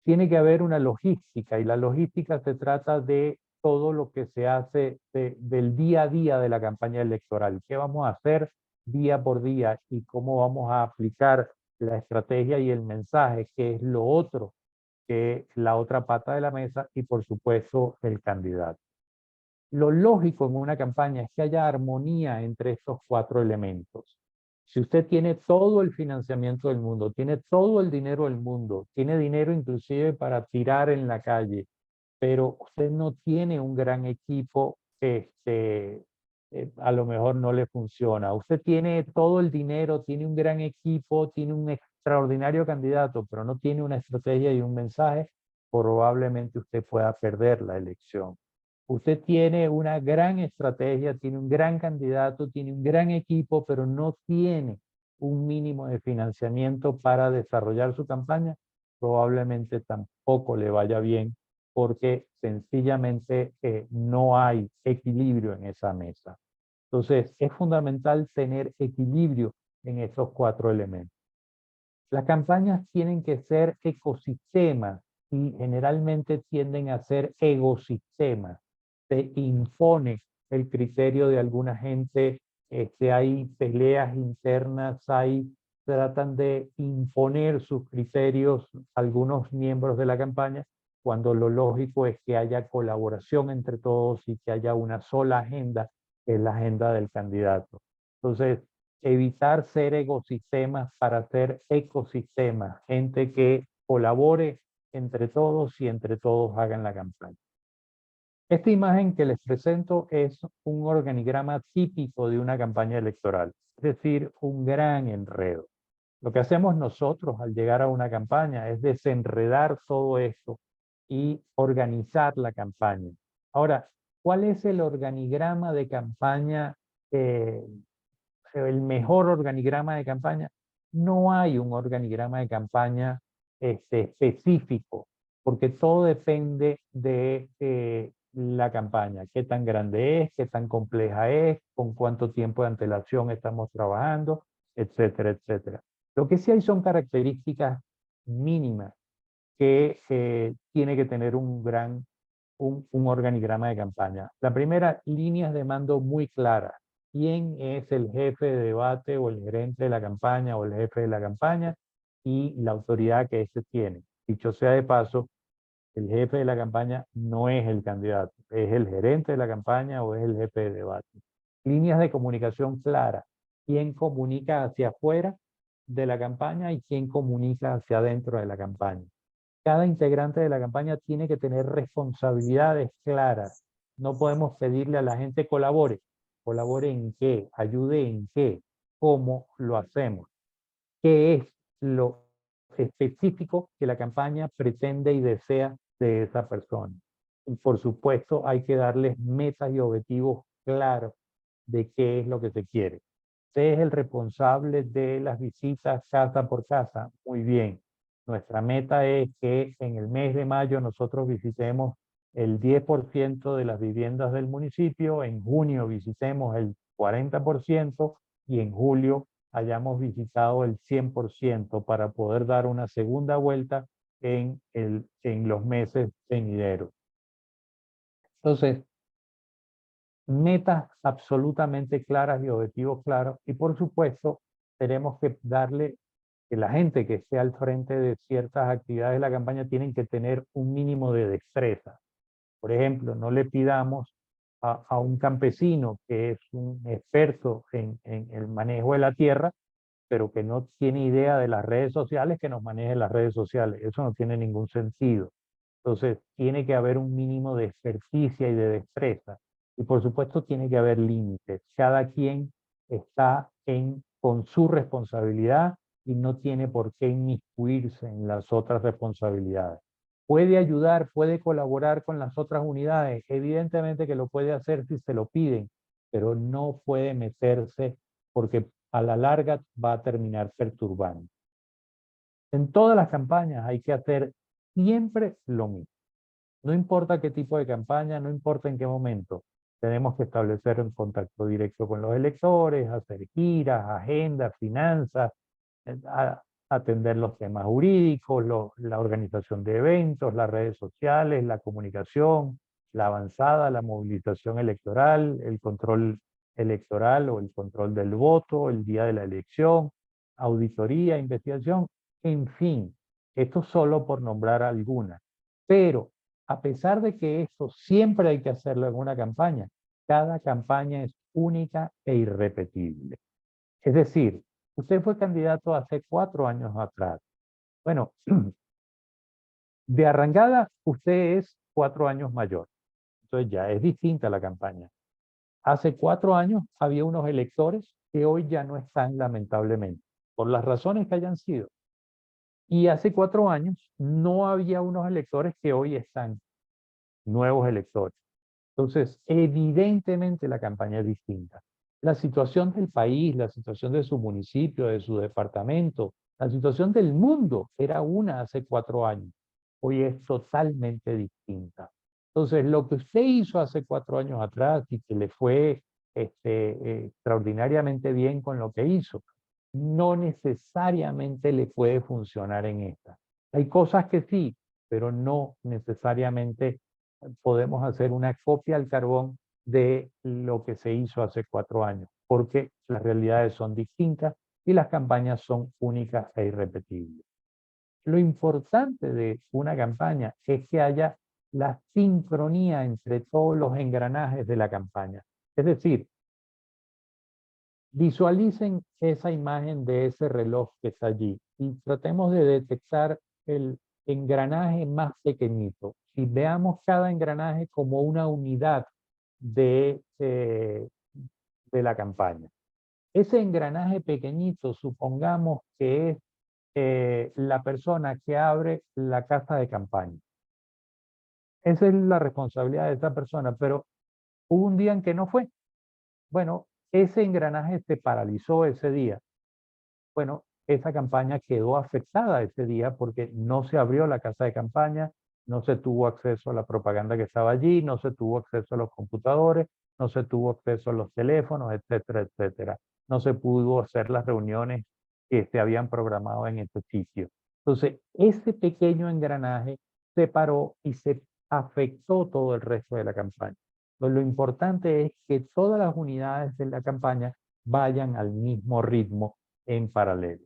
Tiene que haber una logística y la logística se trata de todo lo que se hace del día a día de la campaña electoral. ¿Qué vamos a hacer día por día y cómo vamos a aplicar la estrategia y el mensaje, que es lo otro, que la otra pata de la mesa y por supuesto el candidato? Lo lógico en una campaña es que haya armonía entre estos 4 elementos. Si usted tiene todo el financiamiento del mundo, tiene todo el dinero del mundo, tiene dinero inclusive para tirar en la calle, pero usted no tiene un gran equipo, a lo mejor no le funciona. Usted tiene todo el dinero, tiene un gran equipo, tiene un extraordinario candidato, pero no tiene una estrategia y un mensaje, probablemente usted pueda perder la elección. Usted tiene una gran estrategia, tiene un gran candidato, tiene un gran equipo, pero no tiene un mínimo de financiamiento para desarrollar su campaña, probablemente tampoco le vaya bien porque sencillamente no hay equilibrio en esa mesa. Entonces, es fundamental tener equilibrio en esos 4 elementos. Las campañas tienen que ser ecosistemas y generalmente tienden a ser egosistemas. Se impone el criterio de alguna gente, hay peleas internas, tratan de imponer sus criterios algunos miembros de la campaña, cuando lo lógico es que haya colaboración entre todos y que haya una sola agenda, que es la agenda del candidato. Entonces, evitar ser ecosistemas para ser ecosistemas, gente que colabore entre todos y entre todos hagan la campaña. Esta imagen que les presento es un organigrama típico de una campaña electoral, es decir, un gran enredo. Lo que hacemos nosotros al llegar a una campaña es desenredar todo esto y organizar la campaña. Ahora, ¿cuál es el organigrama de campaña, el mejor organigrama de campaña? No hay un organigrama de campaña específico, porque todo depende de la campaña, qué tan grande es, qué tan compleja es, con cuánto tiempo de antelación estamos trabajando, etcétera, etcétera. Lo que sí hay son características mínimas que tiene que tener un organigrama de campaña. La primera, líneas de mando muy claras. ¿Quién es el jefe de debate o el gerente de la campaña o el jefe de la campaña? Y la autoridad que éste tiene. Dicho sea de paso, el jefe de la campaña no es el candidato, es el gerente de la campaña o es el jefe de debate. Líneas de comunicación claras. ¿Quién comunica hacia afuera de la campaña y quién comunica hacia adentro de la campaña? Cada integrante de la campaña tiene que tener responsabilidades claras. No podemos pedirle a la gente colabore. ¿Colabore en qué? ¿Ayude en qué? ¿Cómo lo hacemos? ¿Qué es lo específico que la campaña pretende y desea de esa persona? Y por supuesto, hay que darles metas y objetivos claros de qué es lo que se quiere. Usted es el responsable de las visitas casa por casa. Muy bien. Nuestra meta es que en el mes de mayo nosotros visitemos el 10% de las viviendas del municipio, en junio visitemos el 40% y en julio hayamos visitado el 100% para poder dar una segunda vuelta en los meses venideros. Entonces, metas absolutamente claras y objetivos claros y por supuesto tenemos que darle que la gente que esté al frente de ciertas actividades de la campaña tienen que tener un mínimo de destreza. Por ejemplo, no le pidamos a un campesino que es un experto en el manejo de la tierra, pero que no tiene idea de las redes sociales, que nos maneje las redes sociales. Eso no tiene ningún sentido. Entonces, tiene que haber un mínimo de experticia y de destreza. Y por supuesto, tiene que haber límites. Cada quien está con su responsabilidad y no tiene por qué inmiscuirse en las otras responsabilidades. ¿Puede ayudar, puede colaborar con las otras unidades? Evidentemente que lo puede hacer si se lo piden, pero no puede meterse porque a la larga va a terminar perturbando. En todas las campañas hay que hacer siempre lo mismo. No importa qué tipo de campaña, no importa en qué momento. Tenemos que establecer un contacto directo con los electores, hacer giras, agendas, finanzas, atender los temas jurídicos, la organización de eventos, las redes sociales, la comunicación, la avanzada, la movilización electoral, el control electoral o el control del voto, el día de la elección, auditoría, investigación, en fin, esto solo por nombrar algunas. Pero a pesar de que esto siempre hay que hacerlo en una campaña, cada campaña es única e irrepetible. Es decir, usted fue candidato hace 4 años atrás. Bueno, de arrancada usted es 4 años mayor. Entonces ya es distinta la campaña. Hace 4 años había unos electores que hoy ya no están lamentablemente, por las razones que hayan sido. Y hace 4 años no había unos electores que hoy están, nuevos electores. Entonces, evidentemente la campaña es distinta. La situación del país, la situación de su municipio, de su departamento, La situación del mundo era una hace 4 años. Hoy es totalmente distinta. Entonces, lo que usted hizo hace 4 años atrás y que le fue extraordinariamente bien con lo que hizo, no necesariamente le puede funcionar en esta. Hay cosas que sí, pero no necesariamente podemos hacer una copia al carbón de lo que se hizo hace 4 años, porque las realidades son distintas y las campañas son únicas e irrepetibles. Lo importante de una campaña es que haya la sincronía entre todos los engranajes de la campaña. Es decir, visualicen esa imagen de ese reloj que está allí y tratemos de detectar el engranaje más pequeñito y veamos cada engranaje como una unidad de la campaña. Ese engranaje pequeñito, supongamos que es la persona que abre la casa de campaña. Esa es la responsabilidad de esa persona, pero hubo un día en que no fue. Bueno, ese engranaje se paralizó ese día. Bueno, esa campaña quedó afectada ese día porque no se abrió la casa de campaña, no se tuvo acceso a la propaganda que estaba allí, no se tuvo acceso a los computadores, no se tuvo acceso a los teléfonos, etcétera, etcétera. No se pudo hacer las reuniones que se habían programado en este sitio. Entonces, ese pequeño engranaje se paró y se afectó todo el resto de la campaña. Entonces, lo importante es que todas las unidades de la campaña vayan al mismo ritmo en paralelo.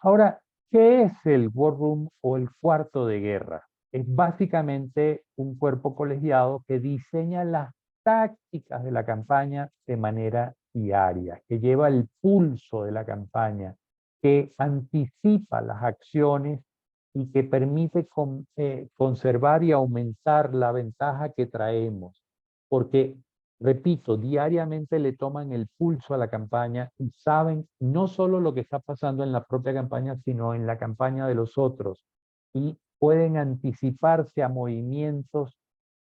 Ahora, ¿qué es el War Room o el cuarto de guerra? Es básicamente un cuerpo colegiado que diseña las tácticas de la campaña de manera diaria, que lleva el pulso de la campaña, que anticipa las acciones y que permite conservar y aumentar la ventaja que traemos. Porque, repito, diariamente le toman el pulso a la campaña y saben no solo lo que está pasando en la propia campaña, sino en la campaña de los otros. Y pueden anticiparse a movimientos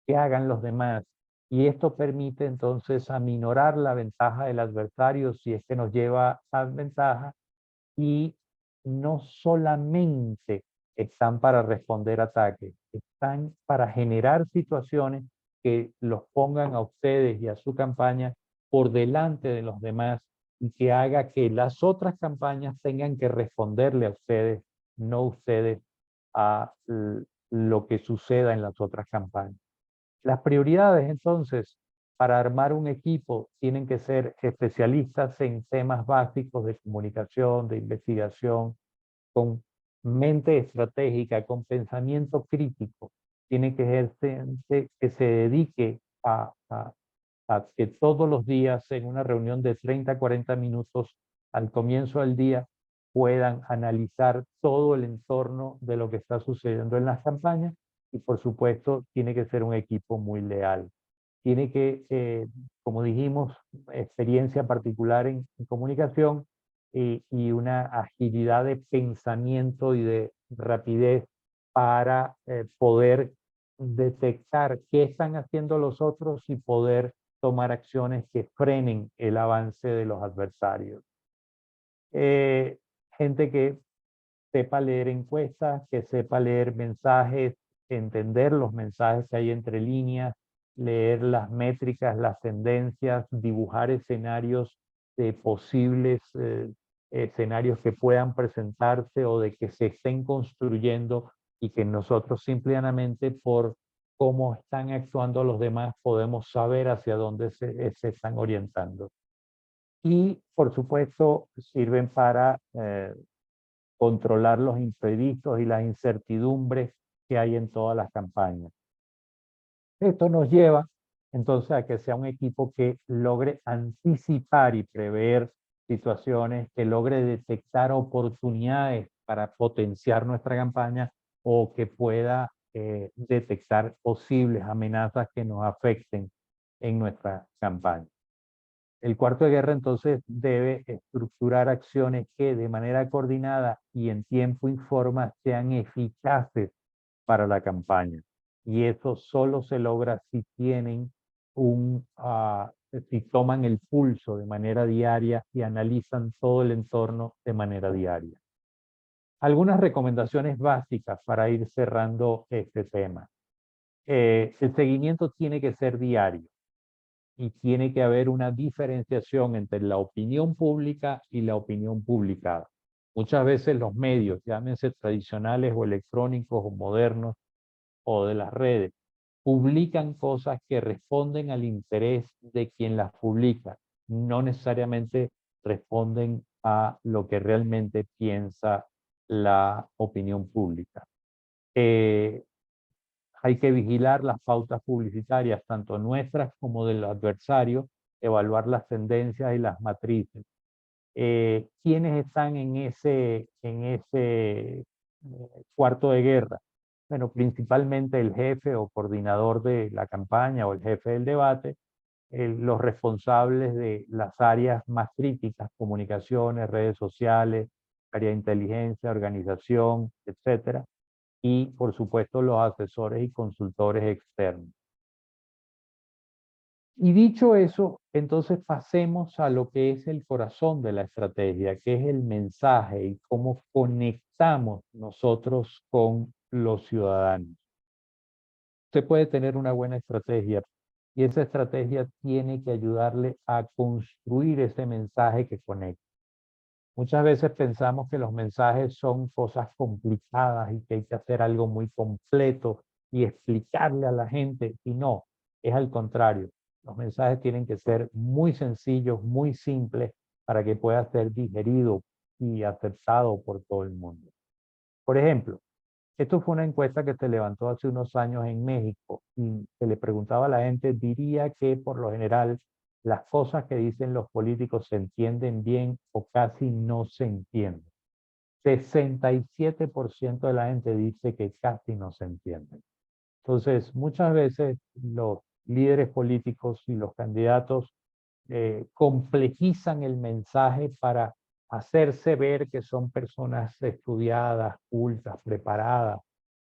que hagan los demás. Y esto permite entonces aminorar la ventaja del adversario si es que nos lleva a ventaja. Y no solamente están para responder ataques, están para generar situaciones que los pongan a ustedes y a su campaña por delante de los demás y que haga que las otras campañas tengan que responderle a ustedes, no ustedes a lo que suceda en las otras campañas. Las prioridades, entonces, para armar un equipo tienen que ser especialistas en temas básicos de comunicación, de investigación, con mente estratégica, con pensamiento crítico. Tiene que ser gente que se dedique a que todos los días en una reunión de 30 a 40 minutos al comienzo del día puedan analizar todo el entorno de lo que está sucediendo en las campañas y por supuesto tiene que ser un equipo muy leal. Tiene que, como dijimos, experiencia particular en comunicación y una agilidad de pensamiento y de rapidez para poder detectar qué están haciendo los otros y poder tomar acciones que frenen el avance de los adversarios. Gente que sepa leer encuestas, que sepa leer mensajes, entender los mensajes que hay entre líneas, leer las métricas, las tendencias, dibujar escenarios de posibles escenarios que puedan presentarse o de que se estén construyendo y que nosotros simplemente por cómo están actuando los demás podemos saber hacia dónde se están orientando. Y por supuesto sirven para controlar los imprevistos y las incertidumbres que hay en todas las campañas. Esto nos lleva entonces a que sea un equipo que logre anticipar y prever situaciones, que logre detectar oportunidades para potenciar nuestra campaña o que pueda detectar posibles amenazas que nos afecten en nuestra campaña. El cuarto de guerra entonces debe estructurar acciones que de manera coordinada y en tiempo y forma sean eficaces para la campaña. Y eso solo se logra si tienen si toman el pulso de manera diaria y analizan todo el entorno de manera diaria. Algunas recomendaciones básicas para ir cerrando este tema. El seguimiento tiene que ser diario y tiene que haber una diferenciación entre la opinión pública y la opinión publicada. Muchas veces los medios, llámense tradicionales o electrónicos o modernos o de las redes, publican cosas que responden al interés de quien las publica, no necesariamente responden a lo que realmente piensa la opinión pública. Hay que vigilar las pautas publicitarias, tanto nuestras como del adversario, evaluar las tendencias y las matrices. ¿Quiénes están en ese cuarto de guerra? Bueno, principalmente el jefe o coordinador de la campaña o el jefe del debate, los responsables de las áreas más críticas, comunicaciones, redes sociales, área de inteligencia, organización, etcétera, y por supuesto los asesores y consultores externos. Y dicho eso, entonces pasemos a lo que es el corazón de la estrategia, que es el mensaje y cómo conectamos nosotros con los ciudadanos. Usted puede tener una buena estrategia y esa estrategia tiene que ayudarle a construir ese mensaje que conecta. Muchas veces pensamos que los mensajes son cosas complicadas y que hay que hacer algo muy completo y explicarle a la gente, y no, es al contrario. Los mensajes tienen que ser muy sencillos, muy simples, para que pueda ser digerido y aceptado por todo el mundo. Por ejemplo, esto fue una encuesta que se levantó hace unos años en México y se le preguntaba a la gente, diría que por lo general las cosas que dicen los políticos se entienden bien o casi no se entienden. 67% de la gente dice que casi no se entienden. Entonces, muchas veces los líderes políticos y los candidatos complejizan el mensaje para hacerse ver que son personas estudiadas, cultas, preparadas.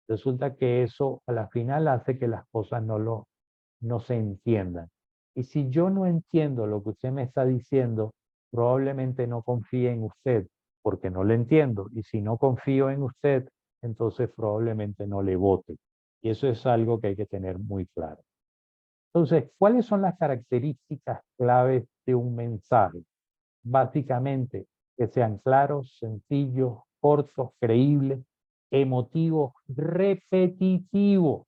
Resulta que eso a la final hace que las cosas no se entiendan. Y si yo no entiendo lo que usted me está diciendo, probablemente no confíe en usted, porque no le entiendo. Y si no confío en usted, entonces probablemente no le vote. Y eso es algo que hay que tener muy claro. Entonces, ¿cuáles son las características claves de un mensaje? Básicamente, que sean claros, sencillos, cortos, creíbles, emotivos, repetitivos.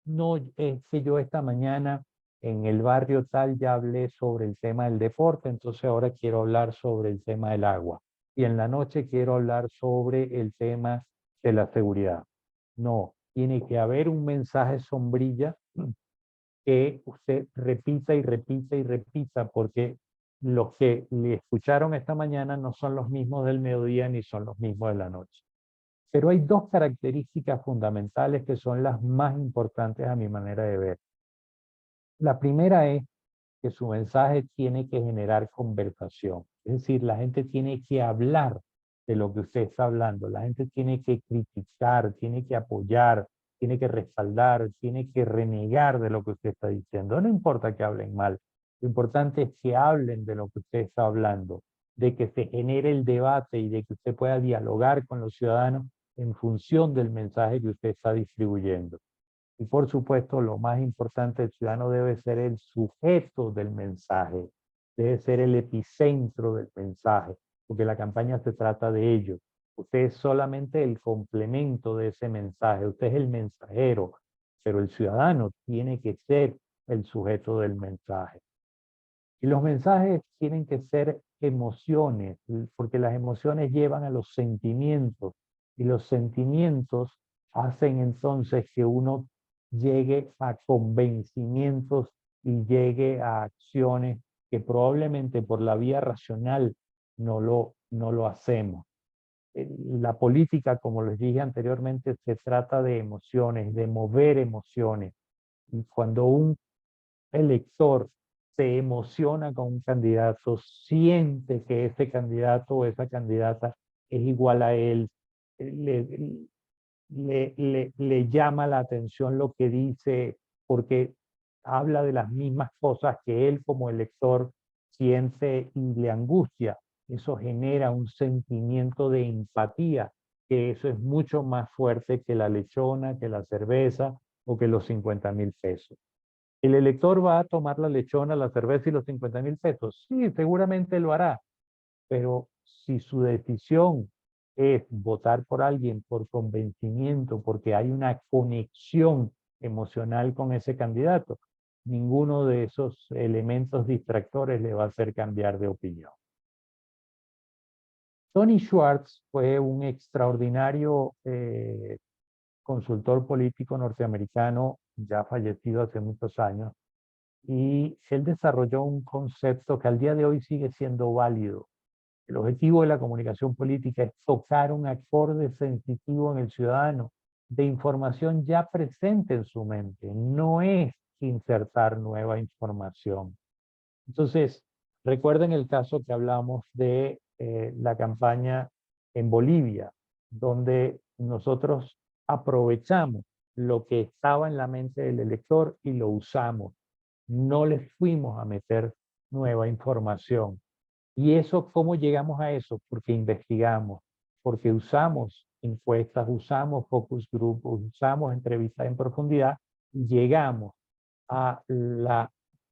No es que yo esta mañana en el barrio tal ya hablé sobre el tema del deporte, entonces ahora quiero hablar sobre el tema del agua. Y en la noche quiero hablar sobre el tema de la seguridad. No, tiene que haber un mensaje sombrilla que usted repita y repita y repita, porque los que le escucharon esta mañana no son los mismos del mediodía ni son los mismos de la noche. Pero hay dos características fundamentales que son las más importantes a mi manera de ver. La primera es que su mensaje tiene que generar conversación. Es decir, la gente tiene que hablar de lo que usted está hablando. La gente tiene que criticar, tiene que apoyar, tiene que respaldar, tiene que renegar de lo que usted está diciendo. No importa que hablen mal. Lo importante es que hablen de lo que usted está hablando, de que se genere el debate y de que usted pueda dialogar con los ciudadanos en función del mensaje que usted está distribuyendo. Y por supuesto, lo más importante, el ciudadano debe ser el sujeto del mensaje, debe ser el epicentro del mensaje, porque la campaña se trata de ello. Usted es solamente el complemento de ese mensaje, usted es el mensajero, pero el ciudadano tiene que ser el sujeto del mensaje. Y los mensajes tienen que ser emociones, porque las emociones llevan a los sentimientos, y los sentimientos hacen entonces que uno llegue a convencimientos y llegue a acciones que probablemente por la vía racional no lo hacemos. La política, como les dije anteriormente, se trata de emociones, de mover emociones. Y cuando un elector se emociona con un candidato, siente que ese candidato o esa candidata es igual a él, le llama la atención lo que dice, porque habla de las mismas cosas que él como elector siente y le angustia. Eso genera un sentimiento de empatía, que eso es mucho más fuerte que la lechona, que la cerveza o que los 50.000 pesos. ¿El elector va a tomar la lechona, la cerveza y los 50.000 pesos? Sí, seguramente lo hará, pero si su decisión es votar por alguien por convencimiento, porque hay una conexión emocional con ese candidato, ninguno de esos elementos distractores le va a hacer cambiar de opinión. Tony Schwartz fue un extraordinario consultor político norteamericano, ya fallecido hace muchos años, y él desarrolló un concepto que al día de hoy sigue siendo válido. El objetivo de la comunicación política es tocar un acorde sensitivo en el ciudadano de información ya presente en su mente, no es insertar nueva información. Entonces, recuerden el caso que hablamos de la campaña en Bolivia, donde nosotros aprovechamos lo que estaba en la mente del elector y lo usamos. No les fuimos a meter nueva información. ¿Y eso cómo llegamos a eso? Porque investigamos, porque usamos encuestas, usamos focus group, usamos entrevistas en profundidad y llegamos a la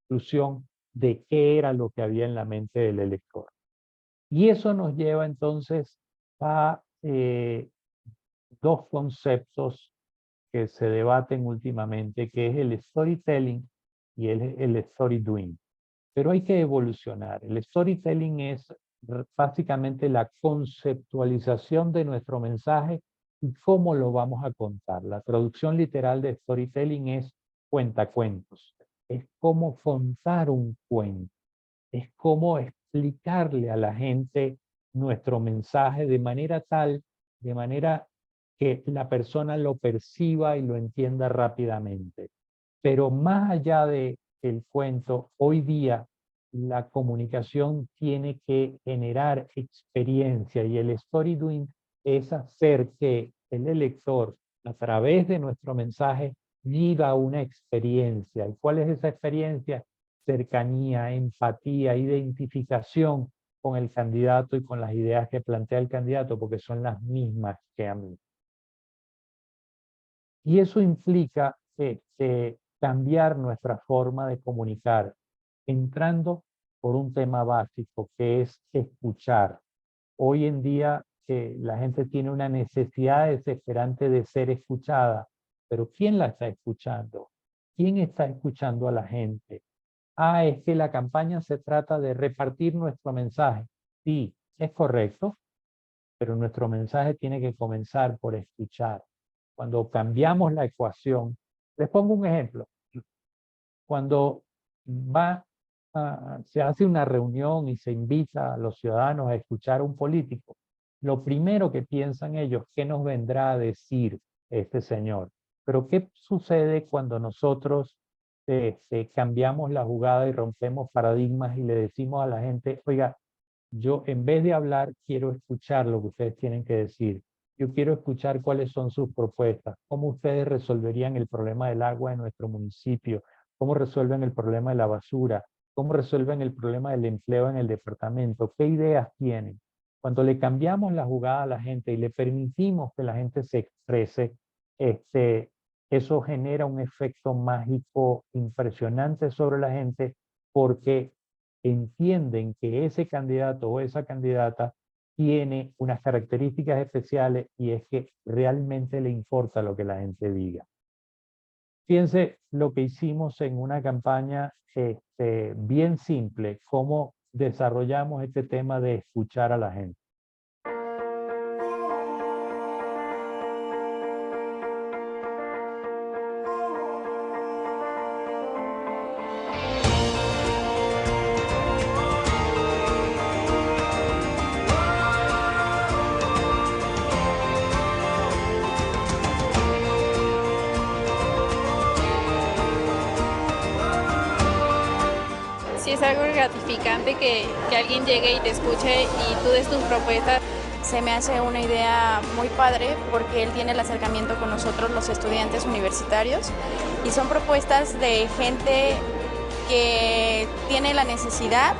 conclusión de qué era lo que había en la mente del elector. Y eso nos lleva entonces a dos conceptos que se debaten últimamente, que es el storytelling y el story doing. Pero hay que evolucionar. El storytelling es básicamente la conceptualización de nuestro mensaje y cómo lo vamos a contar. La traducción literal de storytelling es cuentacuentos. Es cómo contar un cuento. Es cómo explicarle a la gente nuestro mensaje de manera tal, de manera que la persona lo perciba y lo entienda rápidamente. Pero más allá de el cuento, hoy día la comunicación tiene que generar experiencia y el story doing es hacer que el elector a través de nuestro mensaje viva una experiencia. ¿Y cuál es esa experiencia? Cercanía, empatía, identificación con el candidato y con las ideas que plantea el candidato, porque son las mismas que a mí. Y eso implica cambiar nuestra forma de comunicar, entrando por un tema básico que es escuchar. Hoy en día la gente tiene una necesidad desesperante de ser escuchada, pero ¿quién la está escuchando? ¿Quién está escuchando a la gente? Es que la campaña se trata de repartir nuestro mensaje. Sí, es correcto, pero nuestro mensaje tiene que comenzar por escuchar. Cuando cambiamos la ecuación, les pongo un ejemplo. Cuando se hace una reunión y se invita a los ciudadanos a escuchar a un político, lo primero que piensan ellos, ¿qué nos vendrá a decir este señor? Pero ¿qué sucede cuando nosotros cambiamos la jugada y rompemos paradigmas y le decimos a la gente, oiga, yo en vez de hablar quiero escuchar lo que ustedes tienen que decir? Yo quiero escuchar cuáles son sus propuestas, cómo ustedes resolverían el problema del agua en nuestro municipio, cómo resuelven el problema de la basura, cómo resuelven el problema del empleo en el departamento, qué ideas tienen. Cuando le cambiamos la jugada a la gente y le permitimos que la gente se exprese, eso genera un efecto mágico impresionante sobre la gente porque entienden que ese candidato o esa candidata tiene unas características especiales y es que realmente le importa lo que la gente diga. Fíjense lo que hicimos en una campaña bien simple, cómo desarrollamos este tema de escuchar a la gente. Sí, es algo gratificante que alguien llegue y te escuche y tú des tus propuestas se me hace una idea muy padre porque él tiene el acercamiento con nosotros los estudiantes universitarios y son propuestas de gente que tiene la necesidad,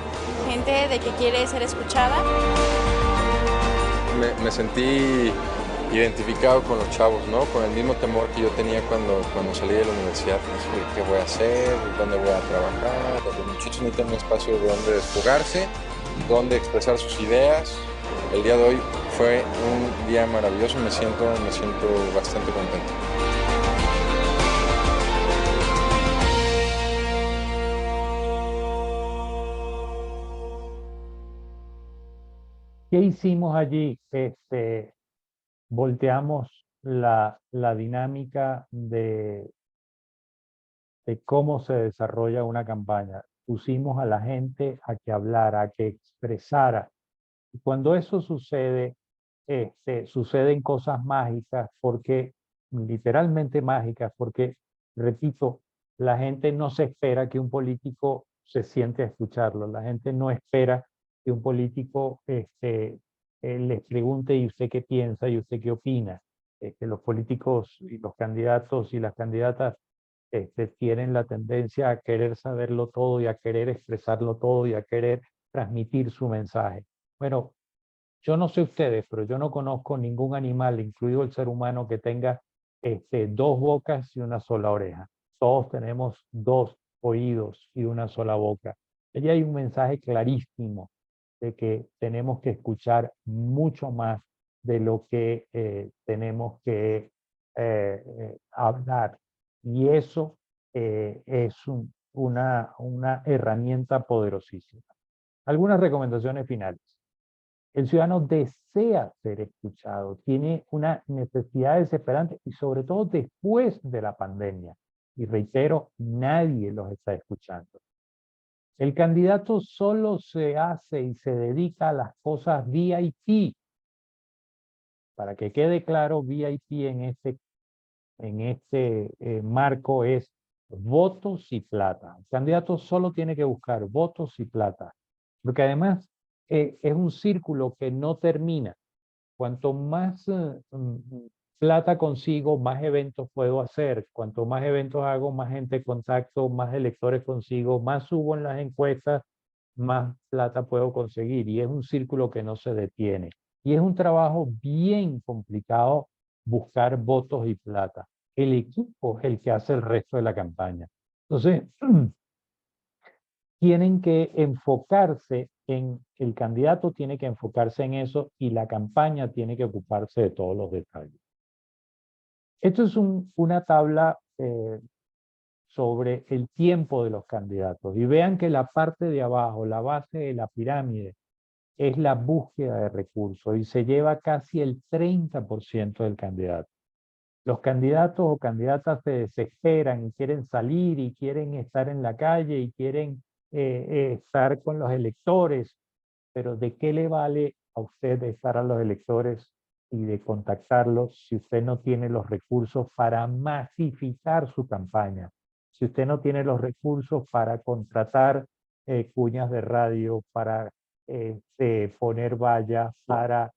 gente de que quiere ser escuchada. Me sentí identificado con los chavos, ¿no? Con el mismo temor que yo tenía cuando salí de la universidad. ¿Qué voy a hacer? ¿Dónde voy a trabajar? Los muchachos necesitan un espacio de donde desfogarse, donde expresar sus ideas. El día de hoy fue un día maravilloso, me siento bastante contento. ¿Qué hicimos allí? Volteamos la dinámica de cómo se desarrolla una campaña. Pusimos a la gente a que hablara, a que expresara. Y cuando eso sucede, suceden cosas mágicas, porque literalmente mágicas, porque, repito, la gente no se espera que un político se siente a escucharlo. La gente no espera que un político les pregunte ¿y usted qué piensa? ¿Y usted qué opina? Los políticos y los candidatos y las candidatas tienen la tendencia a querer saberlo todo y a querer expresarlo todo y a querer transmitir su mensaje. Bueno, yo no sé ustedes, pero yo no conozco ningún animal, incluido el ser humano, que tenga dos bocas y una sola oreja. Todos tenemos dos oídos y una sola boca. Allí hay un mensaje clarísimo de que tenemos que escuchar mucho más de lo que tenemos que hablar. Y eso es una herramienta poderosísima. Algunas recomendaciones finales. El ciudadano desea ser escuchado, tiene una necesidad desesperante y sobre todo después de la pandemia. Y reitero, nadie los está escuchando. El candidato solo se hace y se dedica a las cosas VIP. Para que quede claro, VIP en este marco es votos y plata. El candidato solo tiene que buscar votos y plata. Porque además es un círculo que no termina. Cuanto más plata consigo, más eventos puedo hacer. Cuanto más eventos hago, más gente contacto, más electores consigo, más subo en las encuestas, más plata puedo conseguir. Y es un círculo que no se detiene. Y es un trabajo bien complicado buscar votos y plata. El equipo es el que hace el resto de la campaña. Entonces, tienen que enfocarse el candidato tiene que enfocarse en eso y la campaña tiene que ocuparse de todos los detalles. Esto es una tabla sobre el tiempo de los candidatos. Y vean que la parte de abajo, la base de la pirámide, es la búsqueda de recursos y se lleva casi el 30% del candidato. Los candidatos o candidatas se desesperan y quieren salir y quieren estar en la calle y quieren estar con los electores, pero ¿de qué le vale a usted estar a los electores y de contactarlos si usted no tiene los recursos para masificar su campaña? Si usted no tiene los recursos para contratar cuñas de radio, para poner vallas, para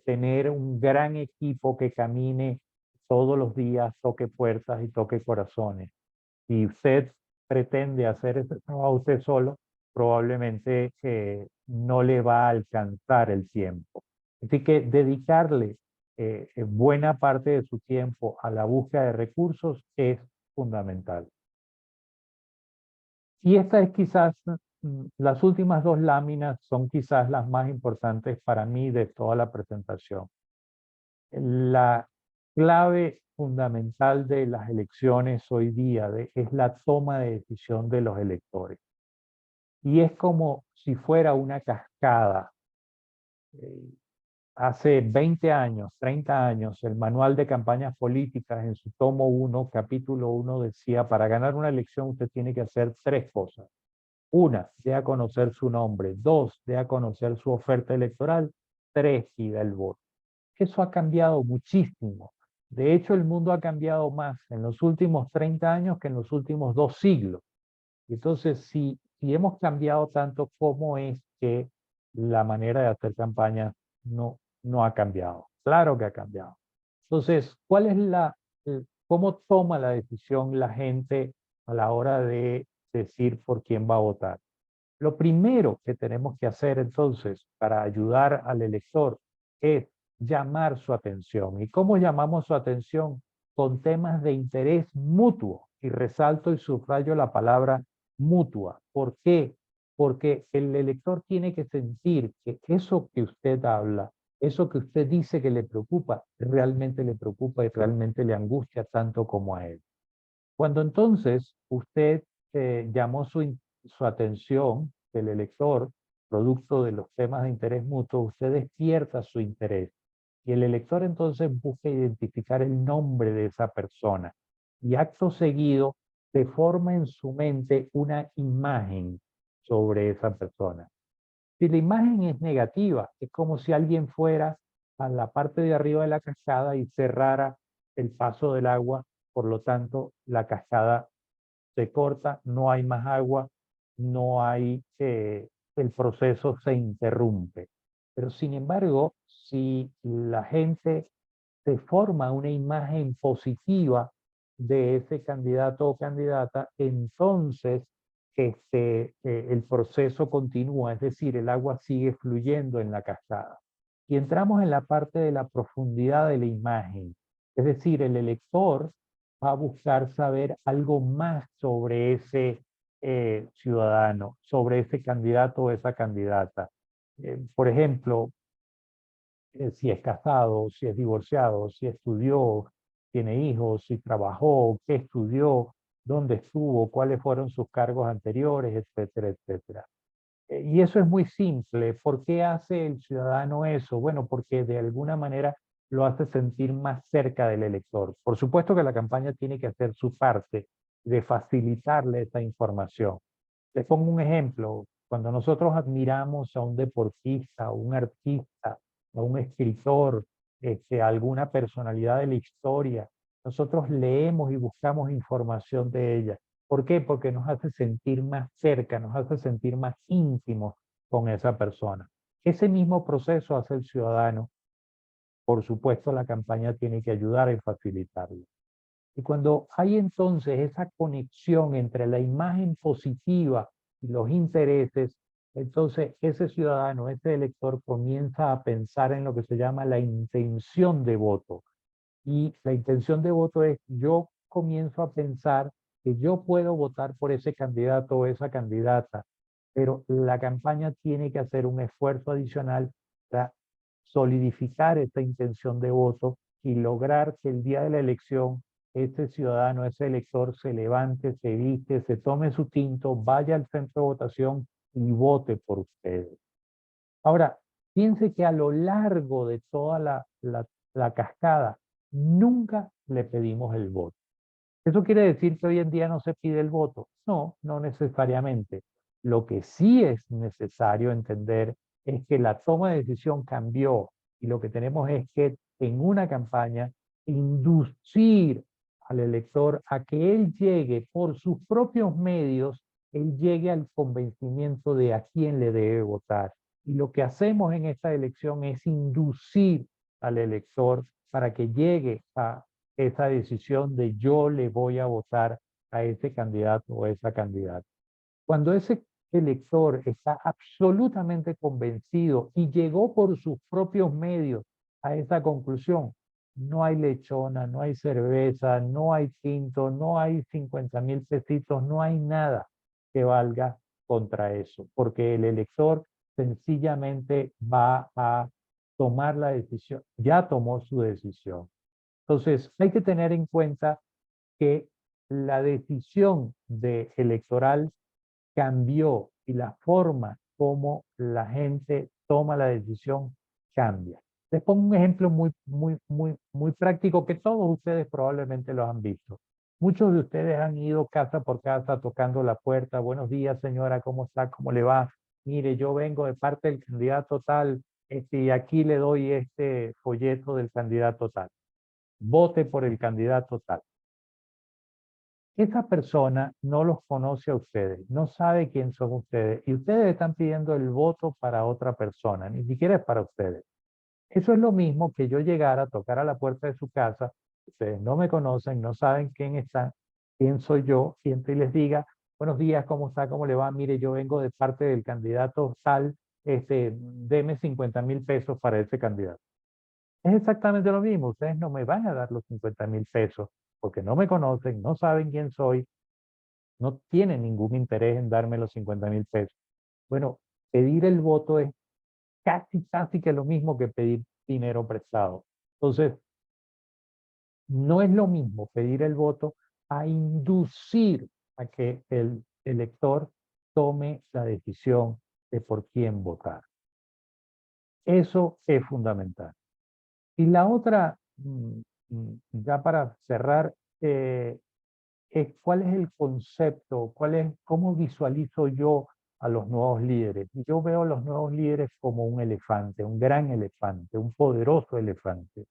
tener un gran equipo que camine todos los días, toque puertas y toque corazones. Si usted pretende hacer ese trabajo usted solo, probablemente no le va a alcanzar el tiempo. Así que dedicarle buena parte de su tiempo a la búsqueda de recursos es fundamental. Y esta es quizás, las últimas dos láminas son quizás las más importantes para mí de toda la presentación. La clave fundamental de las elecciones hoy día es la toma de decisión de los electores. Y es como si fuera una cascada. Hace 20 años, 30 años, el manual de campañas políticas en su tomo 1, capítulo 1, decía, para ganar una elección usted tiene que hacer 3 cosas. 1, dé a conocer su nombre. 2, dé a conocer su oferta electoral. 3, pida el voto. Eso ha cambiado muchísimo. De hecho, el mundo ha cambiado más en los últimos 30 años que en los últimos 2 siglos. Entonces, si hemos cambiado tanto, ¿cómo es que la manera de hacer campaña no no ha cambiado. Claro que ha cambiado. Entonces, ¿cuál es cómo toma la decisión la gente a la hora de decir por quién va a votar? Lo primero que tenemos que hacer entonces para ayudar al elector es llamar su atención. ¿Y cómo llamamos su atención? Con temas de interés mutuo. Y resalto y subrayo la palabra mutua. ¿Por qué? Porque el elector tiene que sentir que eso que usted habla, eso que usted dice que le preocupa, realmente le preocupa y realmente le angustia tanto como a él. Cuando entonces usted llamó su atención del elector, producto de los temas de interés mutuo, usted despierta su interés. Y el elector entonces busca identificar el nombre de esa persona. Y acto seguido se forma en su mente una imagen sobre esa persona. Si la imagen es negativa, es como si alguien fuera a la parte de arriba de la cascada y cerrara el paso del agua, por lo tanto la cascada se corta, no hay más agua, no hay, el proceso se interrumpe. Pero sin embargo, si la gente se forma una imagen positiva de ese candidato o candidata, entonces el proceso continúa, es decir, el agua sigue fluyendo en la cascada. Y entramos en la parte de la profundidad de la imagen, es decir, el elector va a buscar saber algo más sobre ese ciudadano, sobre ese candidato o esa candidata. Por ejemplo, si es casado, si es divorciado, si estudió, tiene hijos, si trabajó, qué estudió, dónde estuvo, cuáles fueron sus cargos anteriores, etcétera, etcétera. Y eso es muy simple. ¿Por qué hace el ciudadano eso? Bueno, porque de alguna manera lo hace sentir más cerca del elector. Por supuesto que la campaña tiene que hacer su parte de facilitarle esa información. Les pongo un ejemplo. Cuando nosotros admiramos a un deportista, a un artista, a un escritor, a alguna personalidad de la historia, nosotros leemos y buscamos información de ella. ¿Por qué? Porque nos hace sentir más cerca, nos hace sentir más íntimos con esa persona. Ese mismo proceso hace el ciudadano. Por supuesto, la campaña tiene que ayudar a facilitarlo. Y cuando hay entonces esa conexión entre la imagen positiva y los intereses, entonces ese ciudadano, ese elector comienza a pensar en lo que se llama la intención de voto. Y la intención de voto es, yo comienzo a pensar que yo puedo votar por ese candidato o esa candidata, pero la campaña tiene que hacer un esfuerzo adicional para solidificar esta intención de voto y lograr que el día de la elección ese ciudadano, ese elector se levante, se viste, se tome su tinto, vaya al centro de votación y vote por ustedes. Ahora, piense que a lo largo de toda la cascada, nunca le pedimos el voto. ¿Eso quiere decir que hoy en día no se pide el voto? No, no necesariamente. Lo que sí es necesario entender es que la toma de decisión cambió y lo que tenemos es que en una campaña inducir al elector a que él llegue por sus propios medios, él llegue al convencimiento de a quién le debe votar. Y lo que hacemos en esta elección es inducir al elector para que llegue a esa decisión de yo le voy a votar a ese candidato o a esa candidata. Cuando ese elector está absolutamente convencido y llegó por sus propios medios a esa conclusión, no hay lechona, no hay cerveza, no hay tinto, no hay 50,000 pesitos, no hay nada que valga contra eso, porque el elector sencillamente va a tomar la decisión, ya tomó su decisión. Entonces, hay que tener en cuenta que la decisión electoral cambió y la forma como la gente toma la decisión cambia. Les pongo un ejemplo muy práctico que todos ustedes probablemente lo han visto. Muchos de ustedes han ido casa por casa tocando la puerta. Buenos días, señora, ¿cómo está? ¿Cómo le va? Mire, yo vengo de parte del candidato tal, y aquí le doy este folleto del candidato tal. Vote por el candidato tal. Esa persona no los conoce a ustedes, no sabe quién son ustedes, y ustedes están pidiendo el voto para otra persona, ni siquiera es para ustedes. Eso es lo mismo que yo llegar a tocar a la puerta de su casa, ustedes no me conocen, no saben quién está, quién soy yo, y entonces les diga, buenos días, ¿cómo está? ¿Cómo le va? Mire, yo vengo de parte del candidato tal, deme 50.000 pesos para ese candidato. Es exactamente lo mismo, ustedes no me van a dar los 50.000 pesos porque no me conocen, no saben quién soy, no tienen ningún interés en darme los 50.000 pesos. Bueno, pedir el voto es casi que lo mismo que pedir dinero prestado. Entonces, no es lo mismo pedir el voto a inducir a que el elector tome la decisión de por quién votar. Eso es fundamental. Y la otra, ya para cerrar, es cuál es el concepto, cómo visualizo yo a los nuevos líderes. Y yo veo a los nuevos líderes como un elefante, un gran elefante, un poderoso elefante.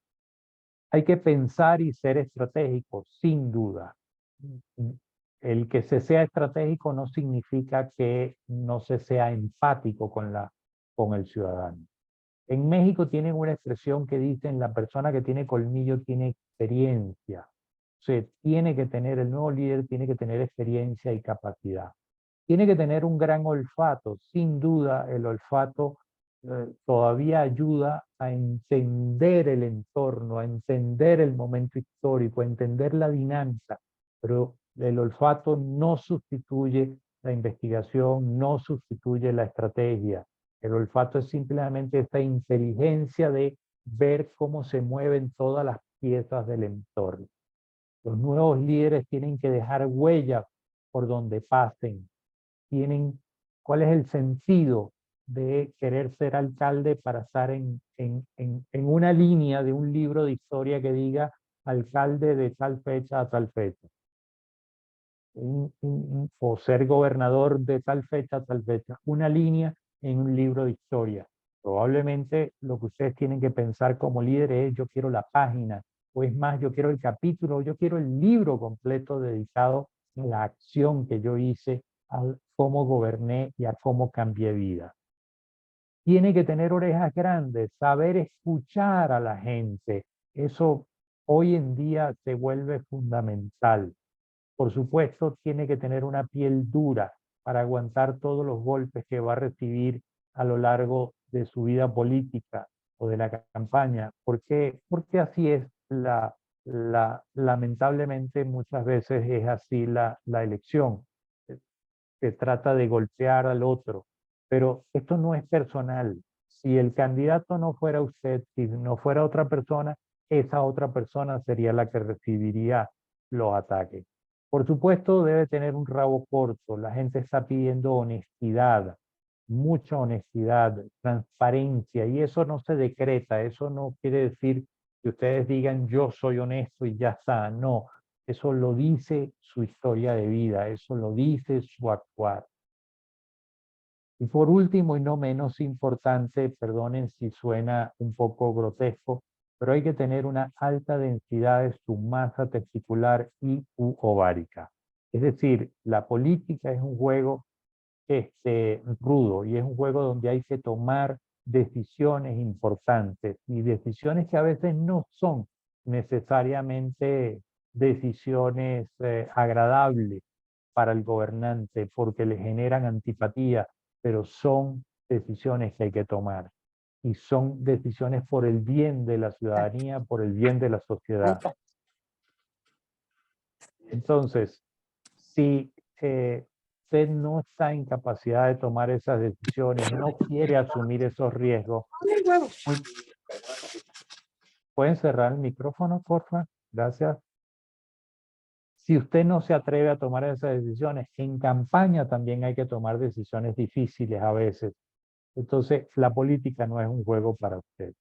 Hay que pensar y ser estratégico, sin duda. El que se sea estratégico no significa que no se sea empático con el ciudadano. En México tienen una expresión que dicen la persona que tiene colmillo tiene experiencia. El nuevo líder tiene que tener experiencia y capacidad. Tiene que tener un gran olfato. Sin duda, el olfato todavía ayuda a entender el entorno, a entender el momento histórico, a entender la dinámica. Pero el olfato no sustituye la investigación, no sustituye la estrategia. El olfato es simplemente esta inteligencia de ver cómo se mueven todas las piezas del entorno. Los nuevos líderes tienen que dejar huella por donde pasen. ¿Cuál es el sentido de querer ser alcalde para estar en una línea de un libro de historia que diga alcalde de tal fecha a tal fecha? O ser gobernador de tal fecha a tal fecha. Una línea en un libro de historia. Probablemente lo que ustedes tienen que pensar como líderes es yo quiero la página, o es más, yo quiero el capítulo, yo quiero el libro completo dedicado a la acción que yo hice, a cómo goberné y a cómo cambié vida. Tiene que tener orejas grandes, saber escuchar a la gente. Eso hoy en día se vuelve fundamental. Por supuesto, tiene que tener una piel dura para aguantar todos los golpes que va a recibir a lo largo de su vida política o de la campaña. ¿Por qué? Porque así es lamentablemente muchas veces es así la elección. Se trata de golpear al otro, pero esto no es personal. Si el candidato no fuera usted, si no fuera otra persona, esa otra persona sería la que recibiría los ataques. Por supuesto, debe tener un rabo corto. La gente está pidiendo honestidad, mucha honestidad, transparencia, y eso no se decreta. Eso no quiere decir que ustedes digan yo soy honesto y ya está. No, eso lo dice su historia de vida, eso lo dice su actuar. Y por último y no menos importante, perdonen si suena un poco grotesco, pero hay que tener una alta densidad de su masa testicular y ovárica. Es decir, la política es un juego rudo y es un juego donde hay que tomar decisiones importantes y decisiones que a veces no son necesariamente decisiones agradables para el gobernante porque le generan antipatía, pero son decisiones que hay que tomar. Y son decisiones por el bien de la ciudadanía, por el bien de la sociedad. Entonces, si usted no está en capacidad de tomar esas decisiones, no quiere asumir esos riesgos, ¿pueden cerrar el micrófono, por favor? Gracias. Si usted no se atreve a tomar esas decisiones, en campaña también hay que tomar decisiones difíciles a veces. Entonces, la política no es un juego para usted.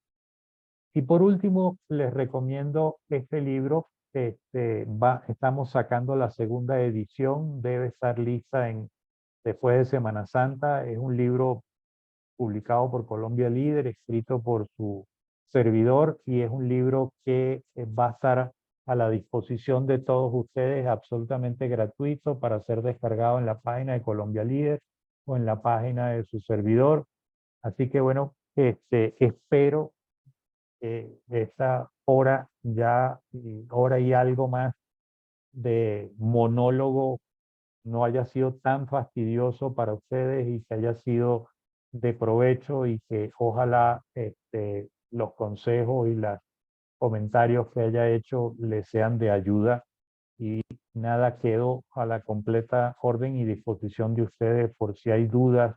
Y por último, les recomiendo este libro. Estamos sacando la segunda edición, debe estar lista después de Semana Santa. Es un libro publicado por Colombia Líder, escrito por su servidor, y es un libro que va a estar a la disposición de todos ustedes, absolutamente gratuito, para ser descargado en la página de Colombia Líder o en la página de su servidor. Así que bueno, espero esta hora ya, hora y algo más de monólogo no haya sido tan fastidioso para ustedes y que haya sido de provecho y que ojalá los consejos y los comentarios que haya hecho les sean de ayuda y nada, quedo a la completa orden y disposición de ustedes por si hay dudas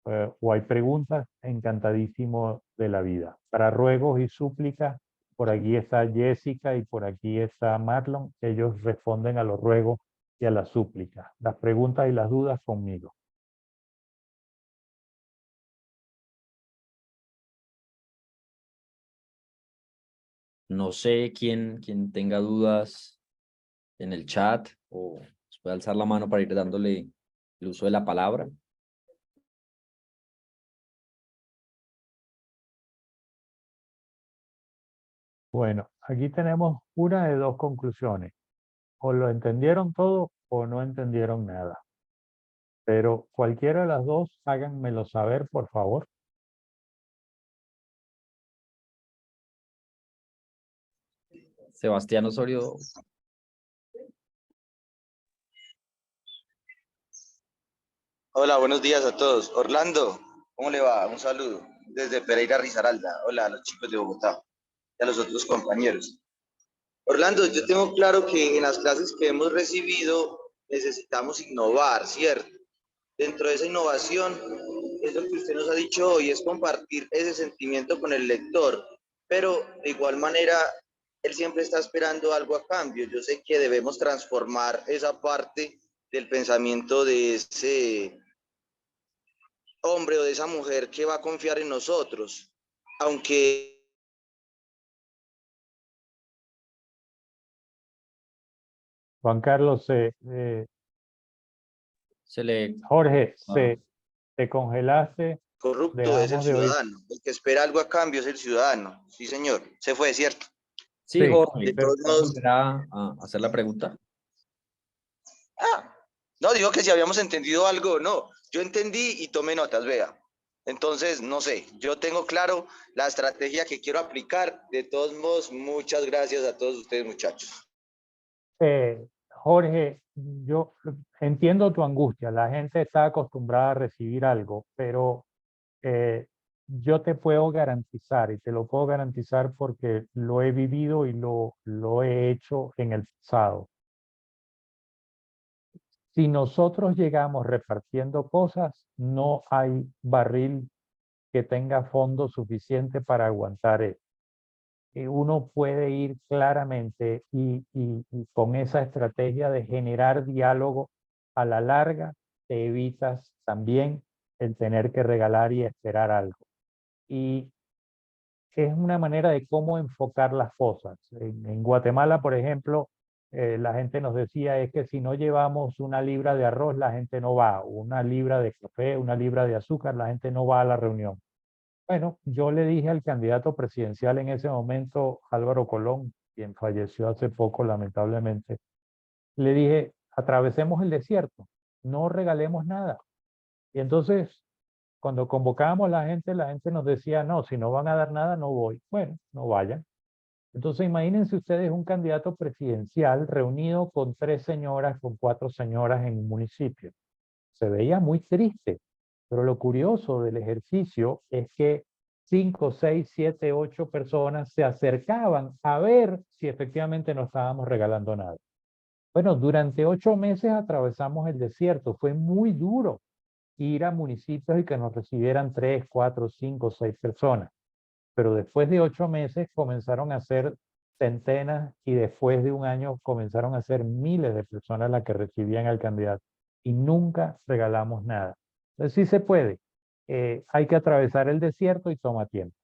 o hay preguntas, encantadísimo de la vida. Para ruegos y súplicas, por aquí está Jessica y por aquí está Marlon. Ellos responden a los ruegos y a las súplicas. Las preguntas y las dudas conmigo. No sé quién tenga dudas en el chat o puede alzar la mano para ir dándole el uso de la palabra. Bueno, aquí tenemos una de dos conclusiones. O lo entendieron todo o no entendieron nada. Pero cualquiera de las dos, háganmelo saber, por favor. Sebastián Osorio. Hola, buenos días a todos. Orlando, ¿cómo le va? Un saludo desde Pereira Risaralda. Hola a los chicos de Bogotá y a los otros compañeros. Orlando, yo tengo claro que en las clases que hemos recibido necesitamos innovar, ¿cierto? Dentro de esa innovación es lo que usted nos ha dicho hoy, es compartir ese sentimiento con el lector, pero de igual manera él siempre está esperando algo a cambio. Yo sé que debemos transformar esa parte del pensamiento de ese hombre o de esa mujer que va a confiar en nosotros, aunque... Juan Carlos, Jorge, te congelaste. Corrupto es el ciudadano, el que espera algo a cambio es el ciudadano. Sí, señor, se fue, ¿cierto? Sí, Jorge, pero ¿volverá a hacer la pregunta? No, digo que si habíamos entendido algo o no. Yo entendí y tomé notas, vea. Entonces, no sé, yo tengo claro la estrategia que quiero aplicar. De todos modos, muchas gracias a todos ustedes, muchachos. Jorge, yo entiendo tu angustia. La gente está acostumbrada a recibir algo, pero yo te puedo garantizar, y te lo puedo garantizar porque lo he vivido y lo he hecho en el pasado. Si nosotros llegamos repartiendo cosas, no hay barril que tenga fondo suficiente para aguantar eso. Uno puede ir claramente y con esa estrategia de generar diálogo a la larga, te evitas también el tener que regalar y esperar algo. Y es una manera de cómo enfocar las cosas. En Guatemala, por ejemplo, la gente nos decía es que si no llevamos 1 libra de arroz, la gente no va, 1 libra de café, 1 libra de azúcar, la gente no va a la reunión. Bueno, yo le dije al candidato presidencial en ese momento, Álvaro Colón, quien falleció hace poco lamentablemente, le dije, atravesemos el desierto, no regalemos nada. Y entonces, cuando convocábamos a la gente nos decía, no, si no van a dar nada, no voy. Bueno, no vayan. Entonces, imagínense ustedes un candidato presidencial reunido con 3 señoras, con 4 señoras en un municipio. Se veía muy triste. Pero lo curioso del ejercicio es que 5, 6, 7, 8 personas se acercaban a ver si efectivamente no estábamos regalando nada. Bueno, durante 8 meses atravesamos el desierto. Fue muy duro ir a municipios y que nos recibieran 3, 4, 5, 6 personas. Pero después de 8 meses comenzaron a ser centenas y después de 1 año comenzaron a ser miles de personas las que recibían al candidato. Y nunca regalamos nada. Entonces sí se puede. Hay que atravesar el desierto y toma tiempo.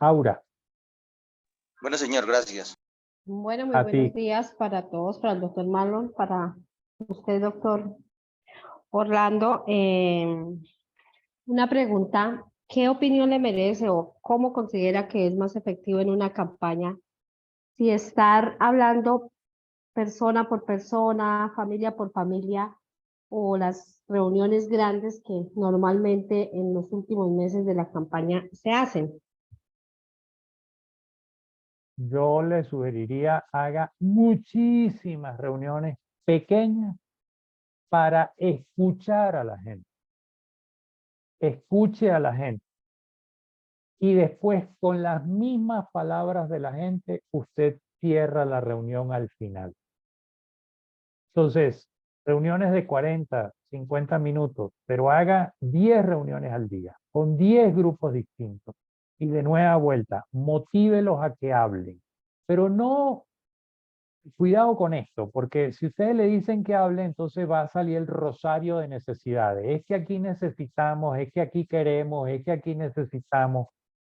Aura. Bueno, señor, gracias. Bueno, muy buenos días para todos, para el doctor Marlon, para usted, doctor Orlando. Una pregunta, ¿qué opinión le merece o cómo considera que es más efectivo en una campaña? Si estar hablando persona por persona, familia por familia, o las reuniones grandes que normalmente en los últimos meses de la campaña se hacen. yo le sugeriría haga muchísimas reuniones pequeñas para escuchar a la gente. Escuche a la gente. Y después, con las mismas palabras de la gente, usted cierra la reunión al final. Entonces, reuniones de 40, 50 minutos, pero haga 10 reuniones al día, con 10 grupos distintos. Y de nueva vuelta, motívelos a que hablen. Pero no, cuidado con esto, porque si ustedes le dicen que hable, entonces va a salir el rosario de necesidades. Es que aquí necesitamos, es que aquí queremos, es que aquí necesitamos,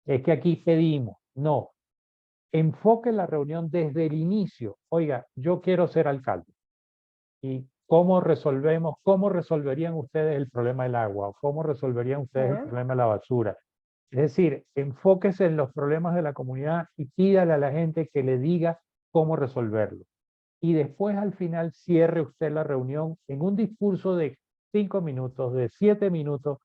es que aquí pedimos. No, enfoque la reunión desde el inicio. Oiga, yo quiero ser alcalde. ¿Y cómo resolverían ustedes el problema del agua? ¿Cómo resolverían ustedes el problema de la basura? Es decir, enfóquese en los problemas de la comunidad y pídale a la gente que le diga cómo resolverlo. Y después al final cierre usted la reunión en un discurso de 5 minutos, de 7 minutos,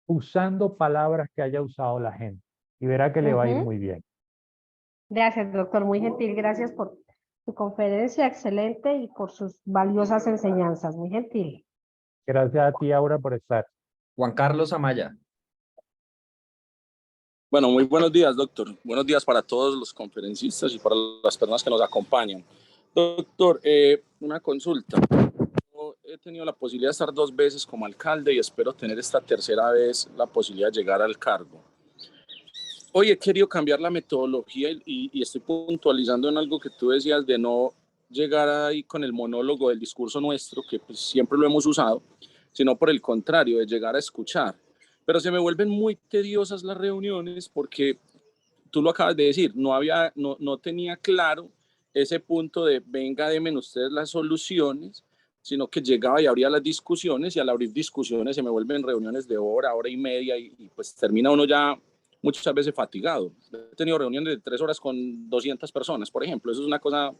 usando palabras que haya usado la gente. Y verá que le va a ir muy bien. Gracias, doctor. Muy gentil. Gracias por su conferencia, excelente, y por sus valiosas enseñanzas. Muy gentil. Gracias a ti, Aura, por estar. Juan Carlos Amaya. Bueno, muy buenos días, doctor. Buenos días para todos los conferencistas y para las personas que nos acompañan. Doctor, una consulta. Yo he tenido la posibilidad de estar 2 veces como alcalde y espero tener esta tercera vez la posibilidad de llegar al cargo. Hoy he querido cambiar la metodología y estoy puntualizando en algo que tú decías de no llegar ahí con el monólogo del discurso nuestro, que pues siempre lo hemos usado, sino por el contrario, de llegar a escuchar. Pero se me vuelven muy tediosas las reuniones porque tú lo acabas de decir, no tenía claro ese punto de venga, denme ustedes las soluciones, sino que llegaba y abría las discusiones y al abrir discusiones se me vuelven reuniones de hora, hora y media y pues termina uno ya muchas veces fatigado. He tenido reuniones de 3 horas con 200 personas, por ejemplo. Eso es una cosa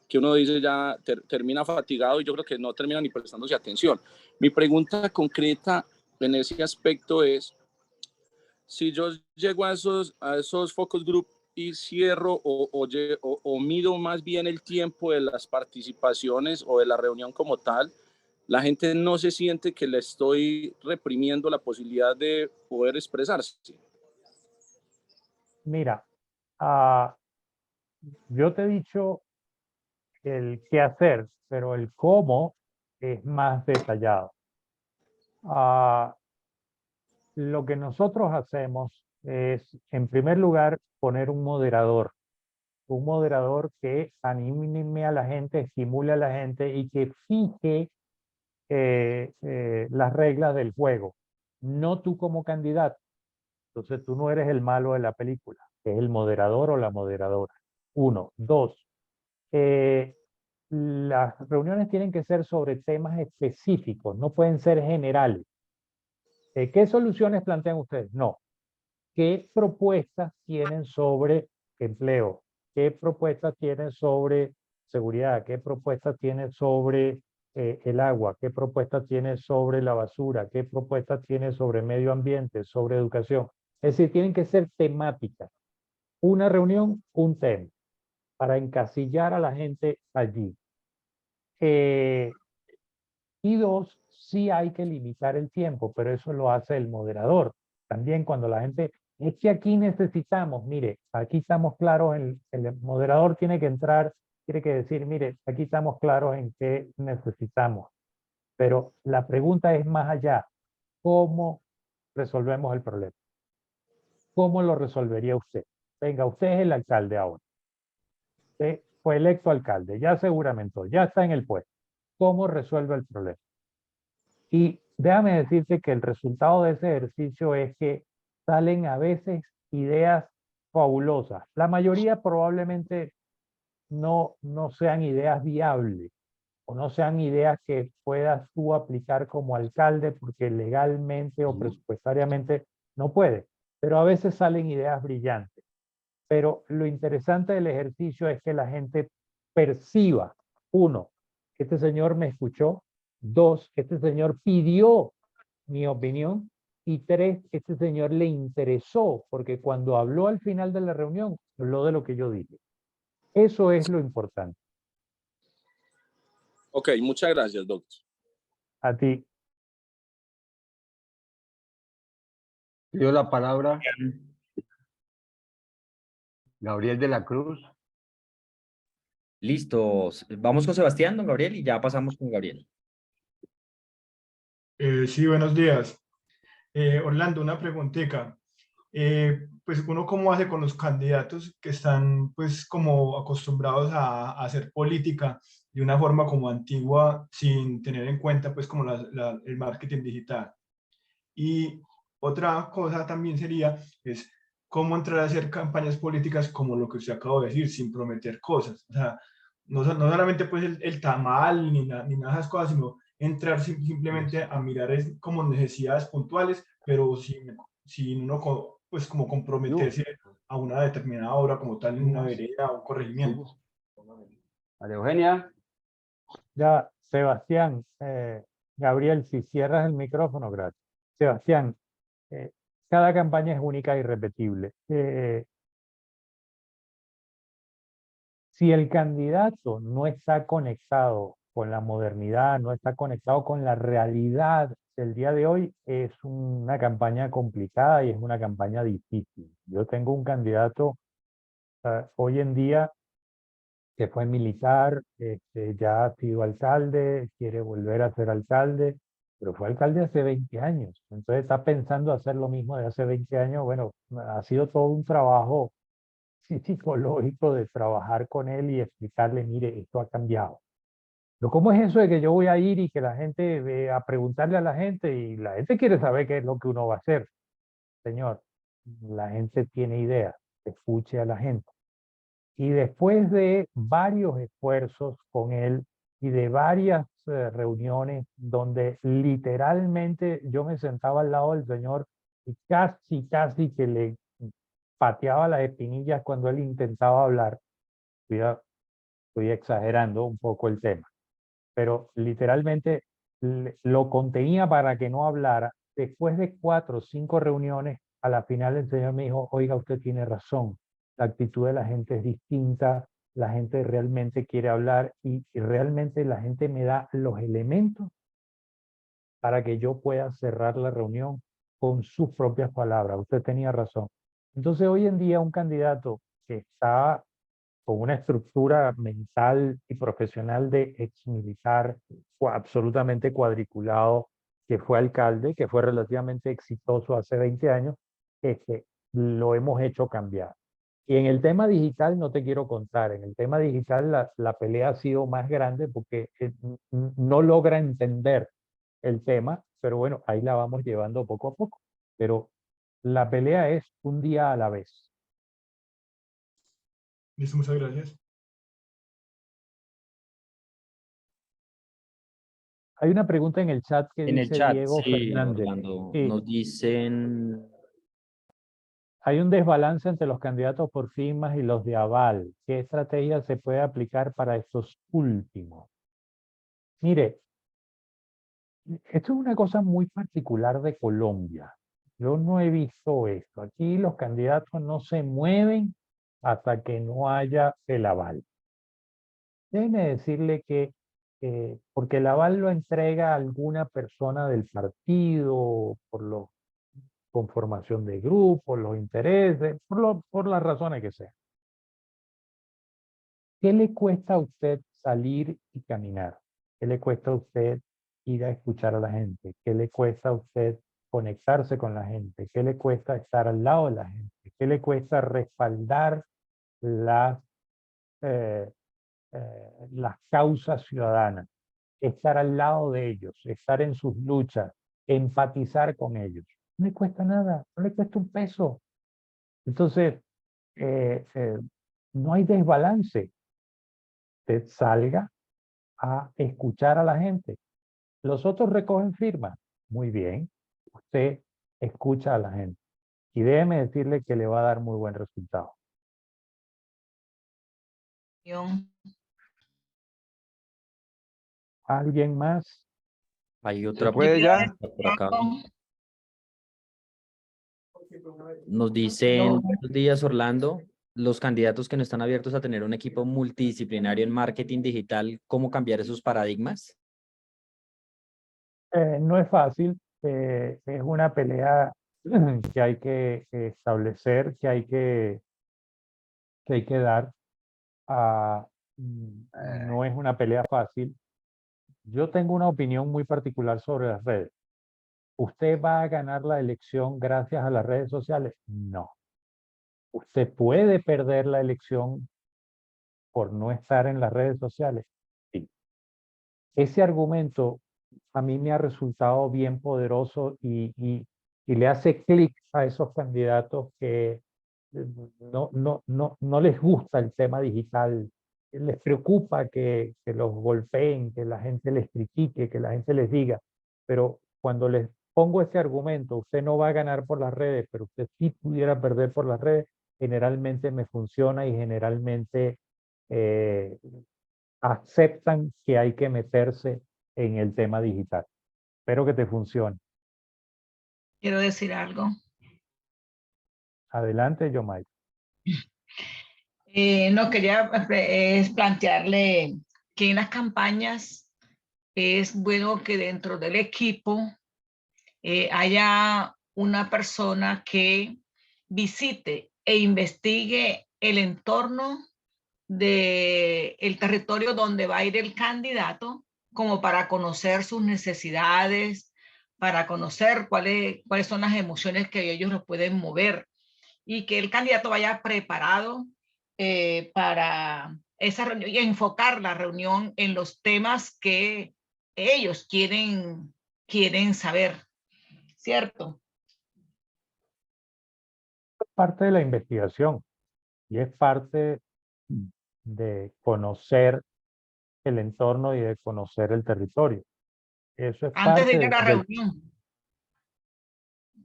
que uno dice ya termina fatigado y yo creo que no termina ni prestándose atención. Mi pregunta concreta en ese aspecto es, si yo llego a esos focus group y cierro o mido más bien el tiempo de las participaciones o de la reunión como tal, la gente no se siente que le estoy reprimiendo la posibilidad de poder expresarse. Mira, yo te he dicho el qué hacer, pero el cómo es más detallado. Lo que nosotros hacemos es, en primer lugar, poner un moderador que anime a la gente, estimule a la gente y que fije las reglas del juego. No tú como candidato. Entonces tú no eres el malo de la película, es el moderador o la moderadora. 1. 2. Las reuniones tienen que ser sobre temas específicos, no pueden ser generales. ¿Qué soluciones plantean ustedes? No. ¿Qué propuestas tienen sobre empleo? ¿Qué propuestas tienen sobre seguridad? ¿Qué propuestas tienen sobre el agua? ¿Qué propuestas tienen sobre la basura? ¿Qué propuestas tienen sobre medio ambiente, sobre educación? Es decir, tienen que ser temáticas. Una reunión, un tema, para encasillar a la gente allí. Y 2, sí hay que limitar el tiempo, pero eso lo hace el moderador. También cuando la gente, es que aquí necesitamos, mire, aquí estamos claros, el moderador tiene que entrar, tiene que decir, mire, aquí estamos claros en qué necesitamos. Pero la pregunta es más allá, ¿cómo resolvemos el problema? ¿Cómo lo resolvería usted? Venga, usted es el alcalde ahora. Usted fue electo alcalde, ya seguramente, ya está en el puesto. ¿Cómo resuelve el problema? Y déjame decirte que el resultado de ese ejercicio es que salen a veces ideas fabulosas. La mayoría probablemente no sean ideas viables o no sean ideas que puedas tú aplicar como alcalde porque legalmente o presupuestariamente no puedes. Pero a veces salen ideas brillantes. Pero lo interesante del ejercicio es que la gente perciba, 1, que este señor me escuchó, 2, que este señor pidió mi opinión, y 3, que este señor le interesó, porque cuando habló al final de la reunión, habló de lo que yo dije. Eso es lo importante. Ok, muchas gracias, doctor. A ti. Pido la palabra. Gabriel de la Cruz. Listos. Vamos con Sebastián, don Gabriel, y ya pasamos con Gabriel. Sí, buenos días. Orlando, una preguntita. Pues uno cómo hace con los candidatos que están pues como acostumbrados a hacer política de una forma como antigua sin tener en cuenta pues como el marketing digital. Y otra cosa también sería es cómo entrar a hacer campañas políticas como lo que usted acabó de decir, sin prometer cosas. O sea, no solamente pues el tamal ni nada de esas cosas, sino entrar simplemente a mirar como necesidades puntuales, pero sin uno pues como comprometerse a una determinada obra como tal en una vereda o un corregimiento. María Eugenia. Ya, Sebastián, Gabriel, si cierras el micrófono, gracias. Sebastián, cada campaña es única e irrepetible. Si el candidato no está conectado con la modernidad, no está conectado con la realidad del día de hoy, es una campaña complicada y es una campaña difícil. Yo tengo un candidato hoy en día que fue militar, ya ha sido alcalde, quiere volver a ser alcalde, pero fue alcalde hace 20 años. Entonces está pensando hacer lo mismo de hace 20 años. Bueno, ha sido todo un trabajo psicológico de trabajar con él y explicarle, mire, esto ha cambiado. Pero ¿cómo es eso de que yo voy a ir y que la gente, a preguntarle a la gente y la gente quiere saber qué es lo que uno va a hacer? Señor, la gente tiene ideas, escuche a la gente. Y después de varios esfuerzos con él y de varias reuniones donde literalmente yo me sentaba al lado del señor y casi que le pateaba las espinillas cuando él intentaba hablar. Estoy exagerando un poco el tema, pero literalmente lo contenía para que no hablara. Después de 4 o 5 reuniones, a la final el señor me dijo, oiga, usted tiene razón, la actitud de la gente es distinta, la gente realmente quiere hablar y realmente la gente me da los elementos para que yo pueda cerrar la reunión con sus propias palabras. Usted tenía razón. Entonces hoy en día un candidato que está con una estructura mental y profesional de exmilitar absolutamente cuadriculado, que fue alcalde, que fue relativamente exitoso hace 20 años, lo hemos hecho cambiar. Y en el tema digital no te quiero contar, en el tema digital la pelea ha sido más grande porque no logra entender el tema, pero bueno, ahí la vamos llevando poco a poco. Pero la pelea es un día a la vez. Listo, muchas gracias. Hay una pregunta en el chat que En el dice chat, Diego sí, Fernández. Orlando, Sí. nos dicen... Hay un desbalance entre los candidatos por firmas y los de aval. ¿Qué estrategia se puede aplicar para estos últimos? Mire, esto es una cosa muy particular de Colombia. Yo no he visto esto. Aquí los candidatos no se mueven hasta que no haya el aval. Déjeme decirle que, porque el aval lo entrega alguna persona del partido, por la conformación de grupos, los intereses, por las razones que sean. ¿Qué le cuesta a usted salir y caminar? ¿Qué le cuesta a usted ir a escuchar a la gente? ¿Qué le cuesta a usted conectarse con la gente? ¿Qué le cuesta estar al lado de la gente? ¿Qué le cuesta respaldar las causas ciudadanas? Estar al lado de ellos, estar en sus luchas, empatizar con ellos. No le cuesta nada, no le cuesta un peso. Entonces, no hay desbalance. Usted salga a escuchar a la gente. Los otros recogen firmas. Muy bien. Usted escucha a la gente. Y déjeme decirle que le va a dar muy buen resultado. ¿Alguien más? Hay otra ¿Puede ya? por acá. Nos dicen, buenos días, Orlando. los candidatos que no están abiertos a tener un equipo multidisciplinario en marketing digital, cómo cambiar esos paradigmas? No es fácil, es una pelea que hay que establecer, que hay que dar. No es una pelea fácil. Yo tengo una opinión muy particular sobre las redes. ¿Usted va a ganar la elección gracias a las redes sociales? No. ¿Usted puede perder la elección por no estar en las redes sociales? Sí. Ese argumento a mí me ha resultado bien poderoso y le hace clic a esos candidatos que no les gusta el tema digital, les preocupa que los golpeen, que la gente les critique, que la gente les diga, pero cuando les pongo ese argumento, usted no va a ganar por las redes, pero usted sí pudiera perder por las redes, generalmente me funciona y generalmente aceptan que hay que meterse en el tema digital. Espero que te funcione. Quiero decir algo. Adelante, Yomay. No quería es plantearle que en las campañas es bueno que dentro del equipo haya una persona que visite e investigue el entorno del territorio donde va a ir el candidato, como para conocer sus necesidades, para conocer cuáles son las emociones que ellos los pueden mover, y que el candidato vaya preparado para esa reunión y enfocar la reunión en los temas que ellos quieren saber, ¿cierto? Es parte de la investigación y es parte de conocer el entorno y de conocer el territorio. Eso es Antes de parte ir a la reunión.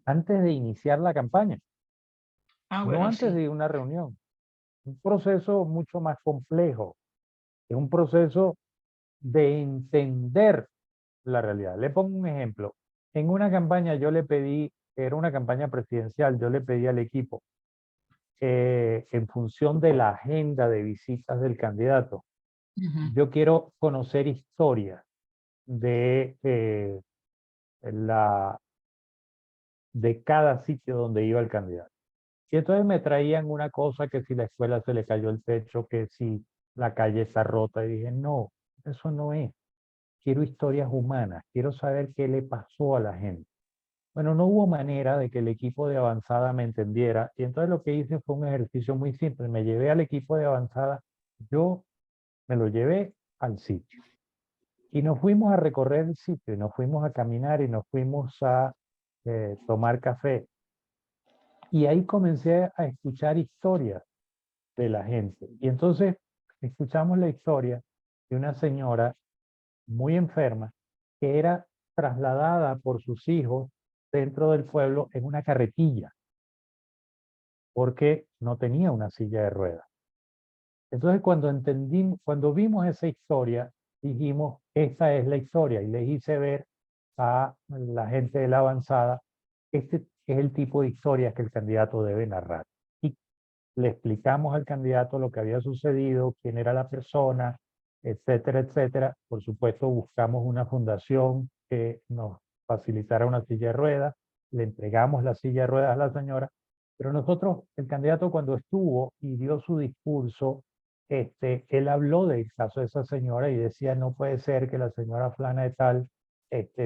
antes de iniciar la campaña, Bueno, no antes sí. de una reunión. Un proceso mucho más complejo. Es un proceso de entender la realidad. Le pongo un ejemplo. En una campaña yo le pedí, era una campaña presidencial, yo le pedí al equipo, en función de la agenda de visitas del candidato, yo quiero conocer historias de, de cada sitio donde iba el candidato. Y entonces me traían una cosa, que si la escuela se le cayó el techo, que si la calle está rota, y dije, no, eso no es. Quiero historias humanas, quiero saber qué le pasó a la gente. Bueno, no hubo manera de que el equipo de avanzada me entendiera, y entonces lo que hice fue un ejercicio muy simple. Me llevé al equipo de avanzada, yo me lo llevé al sitio. Y nos fuimos a recorrer el sitio, y nos fuimos a caminar, y nos fuimos a tomar café. Y ahí comencé a escuchar historias de la gente. Y entonces escuchamos la historia de una señora muy enferma que era trasladada por sus hijos dentro del pueblo en una carretilla porque no tenía una silla de ruedas. Entonces cuando vimos esa historia, dijimos, esta es la historia, y les hice ver a la gente de la avanzada, este es el tipo de historias que el candidato debe narrar. Y le explicamos al candidato lo que había sucedido, quién era la persona, etcétera, etcétera. Por supuesto, buscamos una fundación que nos facilitara una silla de ruedas, le entregamos la silla de ruedas a la señora, pero nosotros, el candidato cuando estuvo y dio su discurso, él habló del caso de esa señora y decía, no puede ser que la señora fulana de tal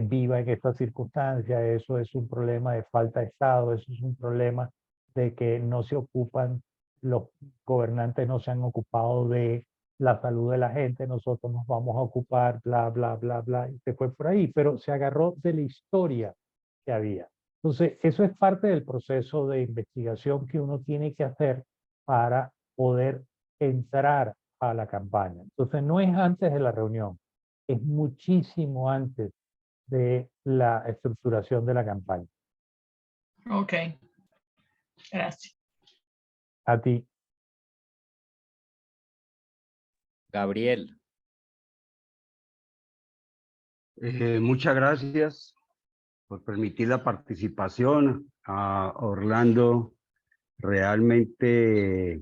viva en esta circunstancia, eso es un problema de falta de Estado, eso es un problema de que no se ocupan, los gobernantes no se han ocupado de la salud de la gente, nosotros nos vamos a ocupar, bla, bla, bla, bla, y se fue por ahí, pero se agarró de la historia que había. Entonces, eso es parte del proceso de investigación que uno tiene que hacer para poder entrar a la campaña. Entonces, no es antes de la reunión, es muchísimo antes de la estructuración de la campaña. Ok, gracias. A ti. Gabriel. Muchas gracias por permitir la participación a Orlando. Realmente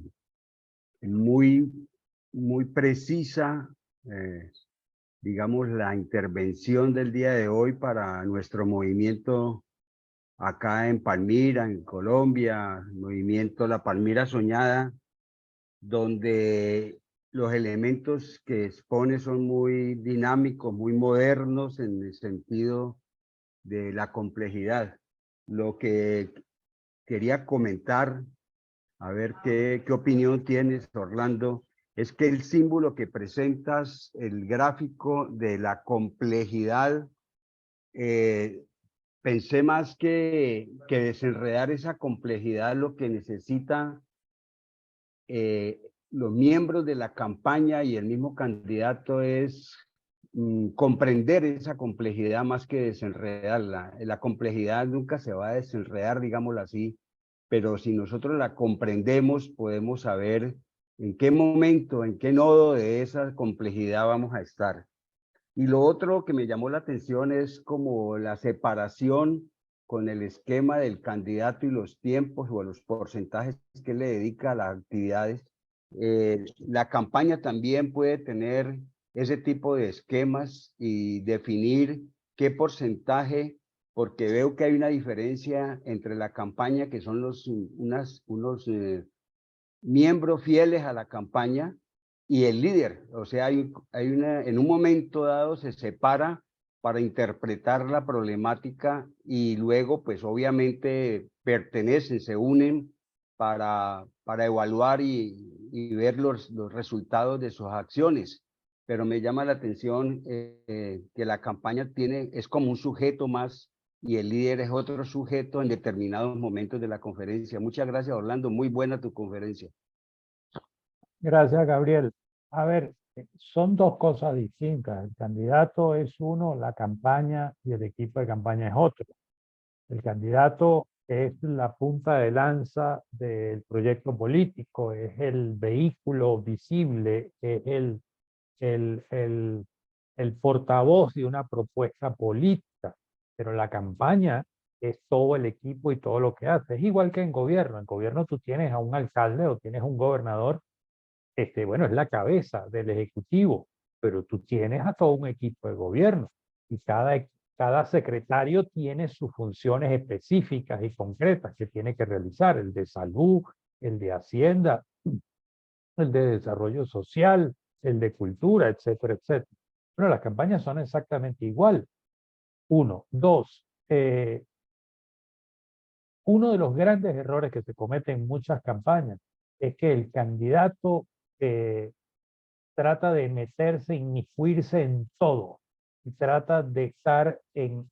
muy precisa, digamos, la intervención del día de hoy para nuestro movimiento acá en Palmira, en Colombia, movimiento La Palmira Soñada, donde los elementos que expone son muy dinámicos, muy modernos en el sentido de la complejidad. Lo que quería comentar, a ver qué opinión tienes, Orlando, es que el símbolo que presentas, el gráfico de la complejidad, pensé más que desenredar esa complejidad, lo que necesita los miembros de la campaña y el mismo candidato es comprender esa complejidad más que desenredarla. La complejidad nunca se va a desenredar, digámoslo así, pero si nosotros la comprendemos, podemos saber en qué momento, en qué nodo de esa complejidad vamos a estar. Y lo otro que me llamó la atención es como la separación con el esquema del candidato y los tiempos o los porcentajes que le dedica a las actividades. La campaña también puede tener ese tipo de esquemas y definir qué porcentaje, porque veo que hay una diferencia entre la campaña, que son unos miembros fieles a la campaña, y el líder. O sea, en un momento dado se separa para interpretar la problemática y luego, pues obviamente pertenecen, se unen para evaluar y ver los resultados de sus acciones. Pero me llama la atención que la campaña es como un sujeto más y el líder es otro sujeto en determinados momentos de la conferencia. Muchas gracias, Orlando. Muy buena tu conferencia. Gracias, Gabriel. A ver, son dos cosas distintas. El candidato es uno, la campaña y el equipo de campaña es otro. El candidato es la punta de lanza del proyecto político, es el vehículo visible, es el portavoz de una propuesta política, pero la campaña es todo el equipo y todo lo que hace. Es igual que en gobierno. En gobierno tú tienes a un alcalde o tienes un gobernador, bueno, es la cabeza del ejecutivo, pero tú tienes a todo un equipo de gobierno y cada secretario tiene sus funciones específicas y concretas que tiene que realizar, el de salud, el de hacienda, el de desarrollo social, el de cultura, etcétera, etcétera. Bueno, las campañas son exactamente igual. Uno. Dos, uno de los grandes errores que se cometen en muchas campañas es que el candidato trata de meterse, inmiscuirse en todo y trata de estar en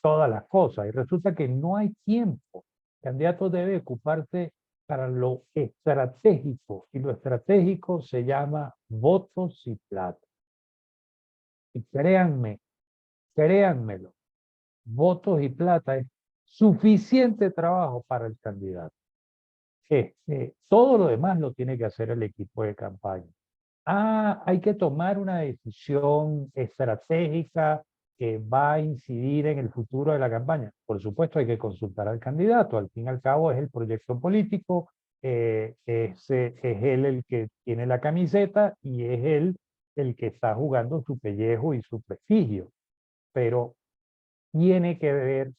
todas las cosas y resulta que no hay tiempo. El candidato debe ocuparse para lo estratégico y lo estratégico se llama votos y plata. Y créanmelo, votos y plata es suficiente trabajo para el candidato. Todo lo demás lo tiene que hacer el equipo de campaña. Hay que tomar una decisión estratégica que va a incidir en el futuro de la campaña. Por supuesto, hay que consultar al candidato. Al fin y al cabo es el proyecto político, es él el que tiene la camiseta y es él el que está jugando su pellejo y su prestigio. Pero tiene que haber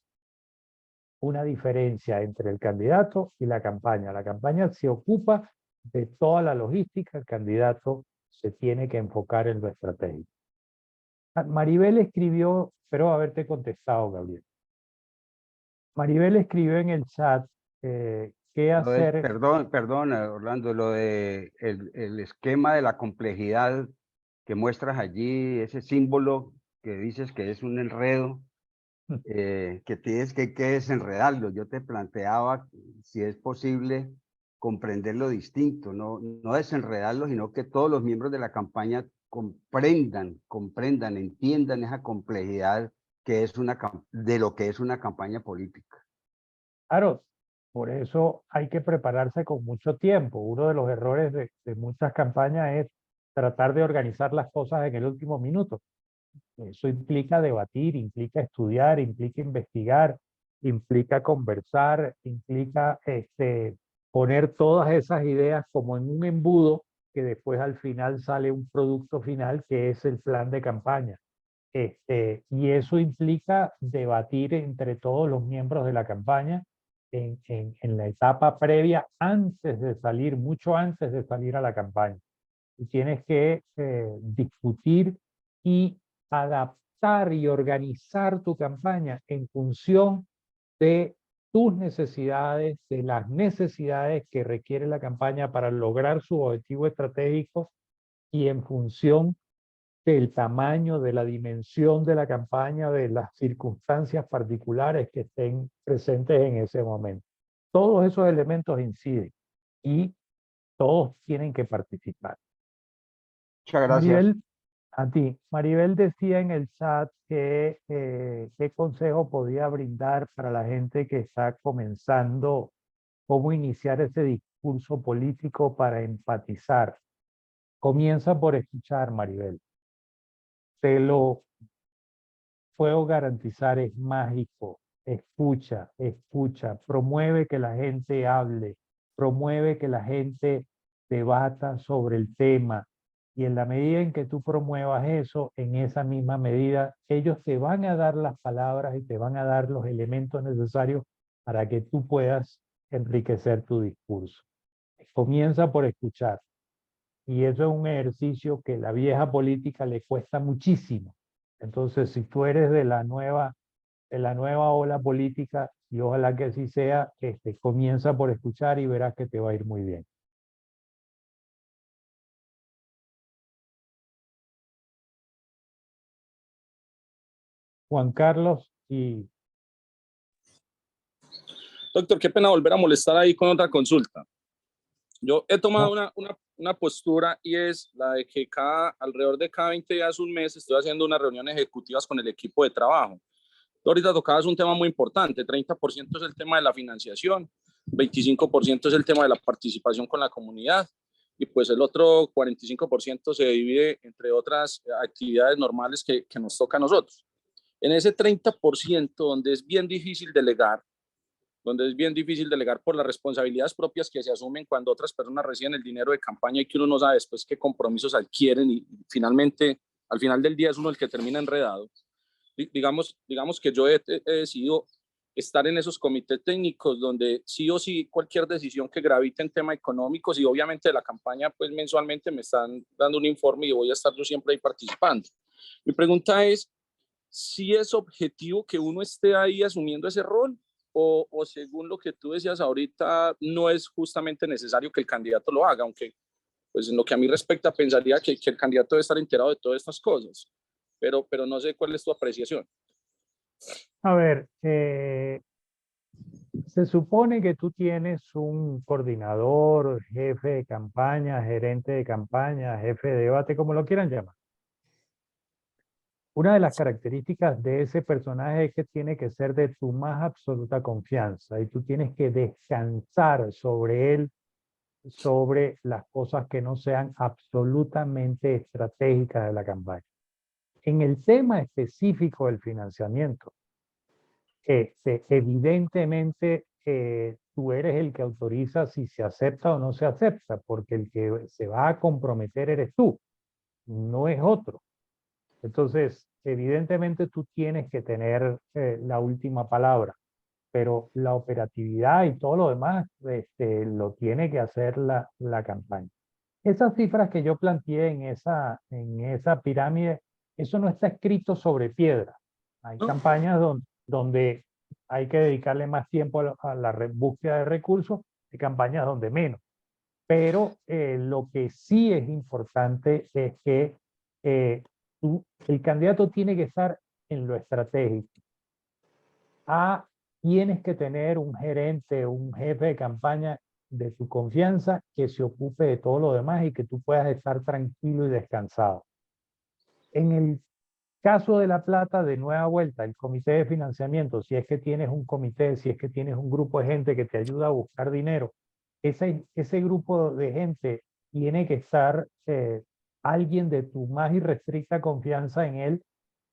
una diferencia entre el candidato y la campaña. La campaña se ocupa de toda la logística, el candidato se tiene que enfocar en lo estratégico. Maribel escribió, espero haberte contestado, Gabriel. Maribel escribió en el chat qué hacer... Perdón, Orlando, lo de el esquema de la complejidad que muestras allí, ese símbolo que dices que es un enredo, que tienes que desenredarlo. Yo te planteaba si es posible comprenderlo distinto, no desenredarlo, sino que todos los miembros de la campaña comprendan, entiendan esa complejidad que es de lo que es una campaña política. Claro, por eso hay que prepararse con mucho tiempo. Uno de los errores de muchas campañas es tratar de organizar las cosas en el último minuto. Eso implica debatir, implica estudiar, implica investigar, implica conversar, implica poner todas esas ideas como en un embudo que después al final sale un producto final que es el plan de campaña. Y eso implica debatir entre todos los miembros de la campaña en la etapa previa antes de salir, mucho antes de salir a la campaña. Y tienes que discutir y adaptar y organizar tu campaña en función de tus necesidades, de las necesidades que requiere la campaña para lograr su objetivo estratégico y en función del tamaño, de la dimensión de la campaña, de las circunstancias particulares que estén presentes en ese momento. Todos esos elementos inciden y todos tienen que participar. Muchas gracias. Maribel, a ti. Maribel decía en el chat que qué consejo podía brindar para la gente que está comenzando, cómo iniciar ese discurso político para empatizar. Comienza por escuchar, Maribel. Te lo puedo garantizar, es mágico. Escucha, escucha, promueve que la gente hable, promueve que la gente debata sobre el tema. Y en la medida en que tú promuevas eso, en esa misma medida, ellos te van a dar las palabras y te van a dar los elementos necesarios para que tú puedas enriquecer tu discurso. Comienza por escuchar. Y eso es un ejercicio que la vieja política le cuesta muchísimo. Entonces, si tú eres de la nueva ola política, y ojalá que así sea, comienza por escuchar y verás que te va a ir muy bien. Juan Carlos y... Doctor, qué pena volver a molestar ahí con otra consulta. Yo he tomado una postura y es la de que alrededor de cada 20 días, un mes, estoy haciendo unas reuniones ejecutivas con el equipo de trabajo. Tú ahorita tocabas un tema muy importante, 30% es el tema de la financiación, 25% es el tema de la participación con la comunidad y pues el otro 45% se divide entre otras actividades normales que nos toca a nosotros. En ese 30% donde es bien difícil delegar por las responsabilidades propias que se asumen cuando otras personas reciben el dinero de campaña y que uno no sabe después qué compromisos adquieren y finalmente, al final del día es uno el que termina enredado. Digamos que yo he decidido estar en esos comités técnicos donde sí o sí cualquier decisión que gravite en temas económicos y obviamente de la campaña, pues mensualmente me están dando un informe y voy a estar yo siempre ahí participando. Mi pregunta es, ¿si es objetivo que uno esté ahí asumiendo ese rol? O según lo que tú decías ahorita, no es justamente necesario que el candidato lo haga, aunque pues en lo que a mí respecta pensaría que el candidato debe estar enterado de todas estas cosas, pero no sé cuál es tu apreciación. A ver, se supone que tú tienes un coordinador, jefe de campaña, gerente de campaña, jefe de debate, como lo quieran llamar. Una de las características de ese personaje es que tiene que ser de tu más absoluta confianza y tú tienes que descansar sobre él, sobre las cosas que no sean absolutamente estratégicas de la campaña. En el tema específico del financiamiento, evidentemente tú eres el que autoriza si se acepta o no se acepta, porque el que se va a comprometer eres tú, no es otro. Entonces, evidentemente tú tienes que tener la última palabra, pero la operatividad y todo lo demás lo tiene que hacer la campaña. Esas cifras que yo planteé en esa pirámide, eso no está escrito sobre piedra. Hay campañas donde hay que dedicarle más tiempo a la búsqueda de recursos y campañas donde menos. Pero lo que sí es importante es que el candidato tiene que estar en lo estratégico. Tienes que tener un gerente, un jefe de campaña de tu confianza que se ocupe de todo lo demás y que tú puedas estar tranquilo y descansado. En el caso de La Plata, de nueva vuelta, el comité de financiamiento, si es que tienes un comité, si es que tienes un grupo de gente que te ayuda a buscar dinero, ese grupo de gente tiene que estar alguien de tu más irrestricta confianza en él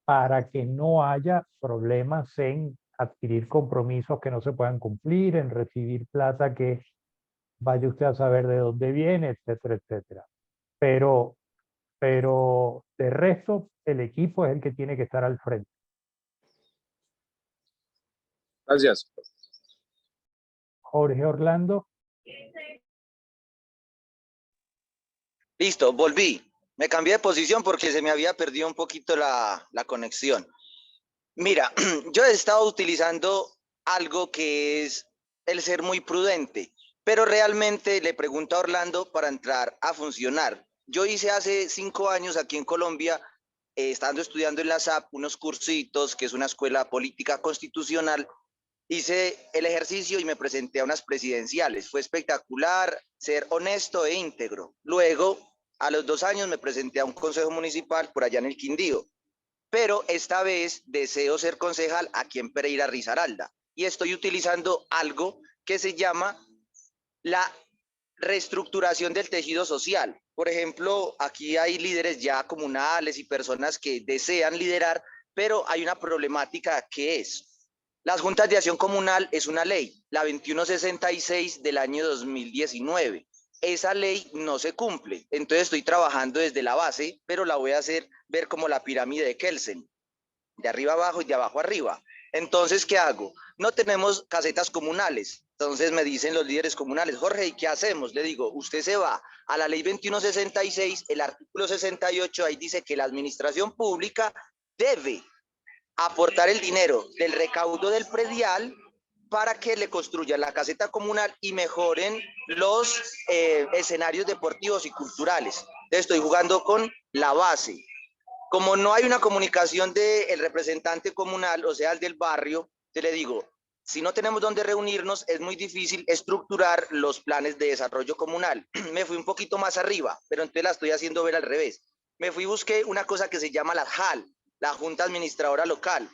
para que no haya problemas en adquirir compromisos que no se puedan cumplir, en recibir plata que vaya usted a saber de dónde viene, etcétera, etcétera. Pero de resto, el equipo es el que tiene que estar al frente. Gracias. Jorge Orlando. Listo, volví. Me cambié de posición porque se me había perdido un poquito la conexión. Mira, yo he estado utilizando algo que es el ser muy prudente, pero realmente le pregunto a Orlando para entrar a funcionar. Yo hice hace 5 años aquí en Colombia, estando estudiando en la SAP, unos cursitos, que es una escuela política constitucional. Hice el ejercicio y me presenté a unas presidenciales. Fue espectacular, ser honesto e íntegro. Luego, a los 2 años, me presenté a un consejo municipal por allá en el Quindío. Pero esta vez deseo ser concejal aquí en Pereira Risaralda. Y estoy utilizando algo que se llama la reestructuración del tejido social. Por ejemplo, aquí hay líderes ya comunales y personas que desean liderar, pero hay una problemática que es: las juntas de acción comunal es una ley, la 2166 del año 2019. Esa ley no se cumple, entonces estoy trabajando desde la base, pero la voy a hacer ver como la pirámide de Kelsen, de arriba abajo y de abajo arriba. Entonces, ¿qué hago? No tenemos casetas comunales. Entonces me dicen los líderes comunales: Jorge, ¿y qué hacemos? Le digo, usted se va a la ley 2166, el artículo 68, ahí dice que la administración pública debe aportar el dinero del recaudo del predial para que le construyan la caseta comunal y mejoren los escenarios deportivos y culturales. Estoy jugando con la base. Como no hay una comunicación del representante comunal, o sea, el del barrio, te le digo, si no tenemos dónde reunirnos, es muy difícil estructurar los planes de desarrollo comunal. Me fui un poquito más arriba, pero entonces la estoy haciendo ver al revés. Me fui y busqué una cosa que se llama la JAL, la Junta Administradora Local.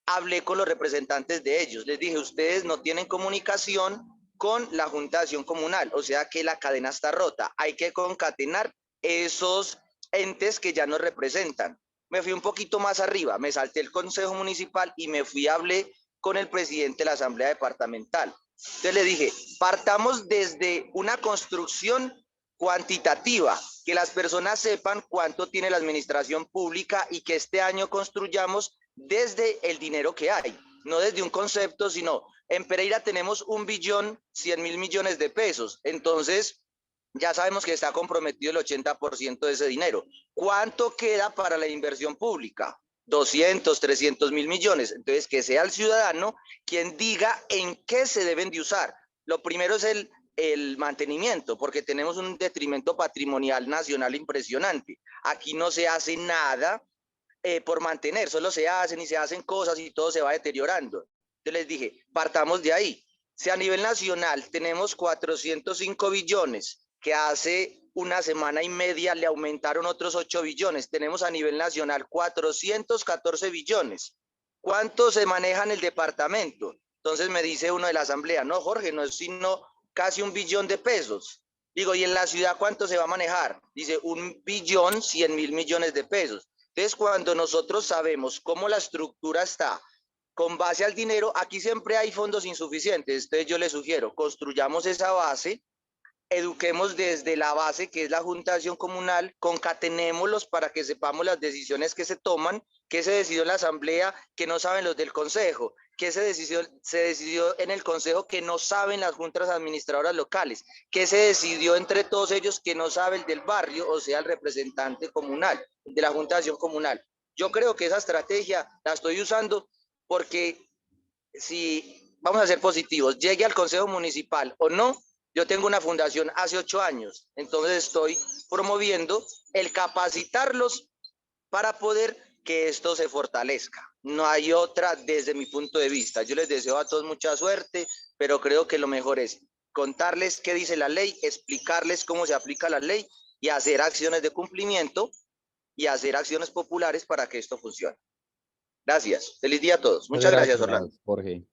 Hablé con los representantes de ellos. Les dije, ustedes no tienen comunicación con la Junta de Acción Comunal, o sea que la cadena está rota. Hay que concatenar esos entes que ya nos representan. Me fui un poquito más arriba, me salté el Consejo Municipal y me fui a hablar con el presidente de la Asamblea Departamental. Entonces le dije, partamos desde una construcción cuantitativa, que las personas sepan cuánto tiene la administración pública y que este año construyamos desde el dinero que hay, no desde un concepto, sino en Pereira tenemos 1.100.000.000.000 de pesos, entonces ya sabemos que está comprometido el 80% de ese dinero. ¿Cuánto queda para la inversión pública? 200, 300.000 millones. Entonces, que sea el ciudadano quien diga en qué se deben de usar. Lo primero es el mantenimiento, porque tenemos un detrimento patrimonial nacional impresionante. Aquí no se hace nada por mantener, solo se hacen y se hacen cosas y todo se va deteriorando. Entonces les dije, partamos de ahí. Si a nivel nacional tenemos 405 billones, que hace una semana y media le aumentaron otros 8 billones, tenemos a nivel nacional 414 billones. ¿Cuánto se maneja en el departamento? Entonces me dice uno de la asamblea, no, Jorge, no es sino casi 1 billón de pesos. Digo, ¿y en la ciudad cuánto se va a manejar? Dice 1.100.000.000.000 de pesos. Entonces, cuando nosotros sabemos cómo la estructura está con base al dinero, aquí siempre hay fondos insuficientes. Entonces, yo les sugiero, construyamos esa base, eduquemos desde la base, que es la Junta de Acción Comunal, concatenémoslos para que sepamos las decisiones que se toman, que se decidió en la asamblea, que no saben los del consejo, que se decidió en el consejo, que no saben las juntas administradoras locales, que se decidió entre todos ellos, que no sabe el del barrio, o sea, el representante comunal, de la Junta de Acción Comunal. Yo creo que esa estrategia la estoy usando porque si vamos a ser positivos, llegue al consejo municipal o no, yo tengo una fundación hace 8 años, entonces estoy promoviendo el capacitarlos para poder que esto se fortalezca. No hay otra desde mi punto de vista. Yo les deseo a todos mucha suerte, pero creo que lo mejor es contarles qué dice la ley, explicarles cómo se aplica la ley y hacer acciones de cumplimiento y hacer acciones populares para que esto funcione. Gracias. Feliz día a todos. Muchas gracias, Orlando. Jorge.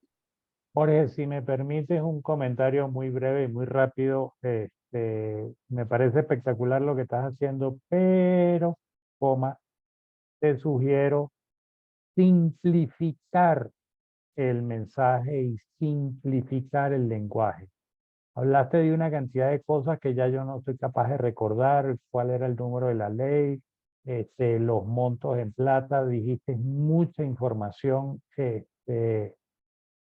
Jorge, si me permites un comentario muy breve y muy rápido, me parece espectacular lo que estás haciendo, pero, te sugiero simplificar el mensaje y simplificar el lenguaje. Hablaste de una cantidad de cosas que ya yo no soy capaz de recordar, cuál era el número de la ley, los montos en plata, dijiste mucha información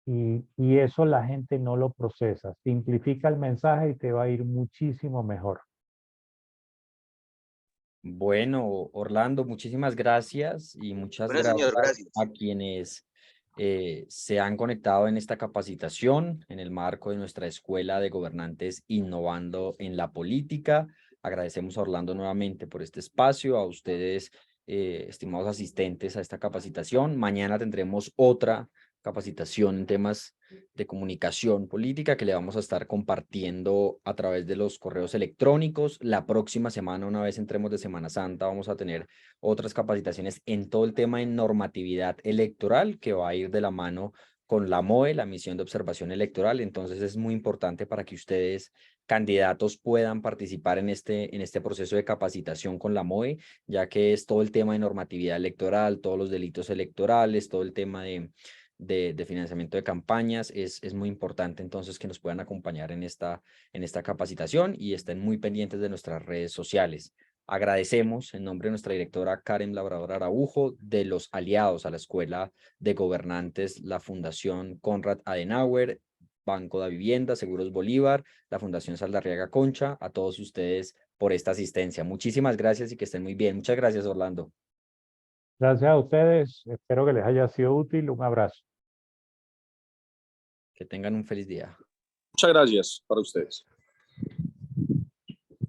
y eso la gente no lo procesa. Simplifica el mensaje y te va a ir muchísimo mejor. Bueno, Orlando, muchísimas gracias y muchas Bueno, señor, gracias gracias. a quienes se han conectado en esta capacitación en el marco de nuestra Escuela de Gobernantes Innovando en la Política. Agradecemos a Orlando nuevamente por este espacio, a ustedes, estimados asistentes a esta capacitación. Mañana tendremos otra capacitación en temas de comunicación política que le vamos a estar compartiendo a través de los correos electrónicos. La próxima semana, una vez entremos de Semana Santa, vamos a tener otras capacitaciones en todo el tema de normatividad electoral que va a ir de la mano con la MOE, la Misión de Observación Electoral. Entonces es muy importante para que ustedes, candidatos, puedan participar en este proceso de capacitación con la MOE, ya que es todo el tema de normatividad electoral, todos los delitos electorales, todo el tema de financiamiento de campañas. Es muy importante entonces que nos puedan acompañar en esta capacitación y estén muy pendientes de nuestras redes sociales. Agradecemos en nombre de nuestra directora Karen Labrador Araujo, de los aliados a la Escuela de Gobernantes, la Fundación Konrad Adenauer, Banco de Vivienda, Seguros Bolívar, la Fundación Saldarriaga Concha, a todos ustedes por esta asistencia. Muchísimas gracias y que estén muy bien. Muchas gracias, Orlando. Gracias a ustedes, espero que les haya sido útil. Un abrazo. Que tengan un feliz día. Muchas gracias para ustedes.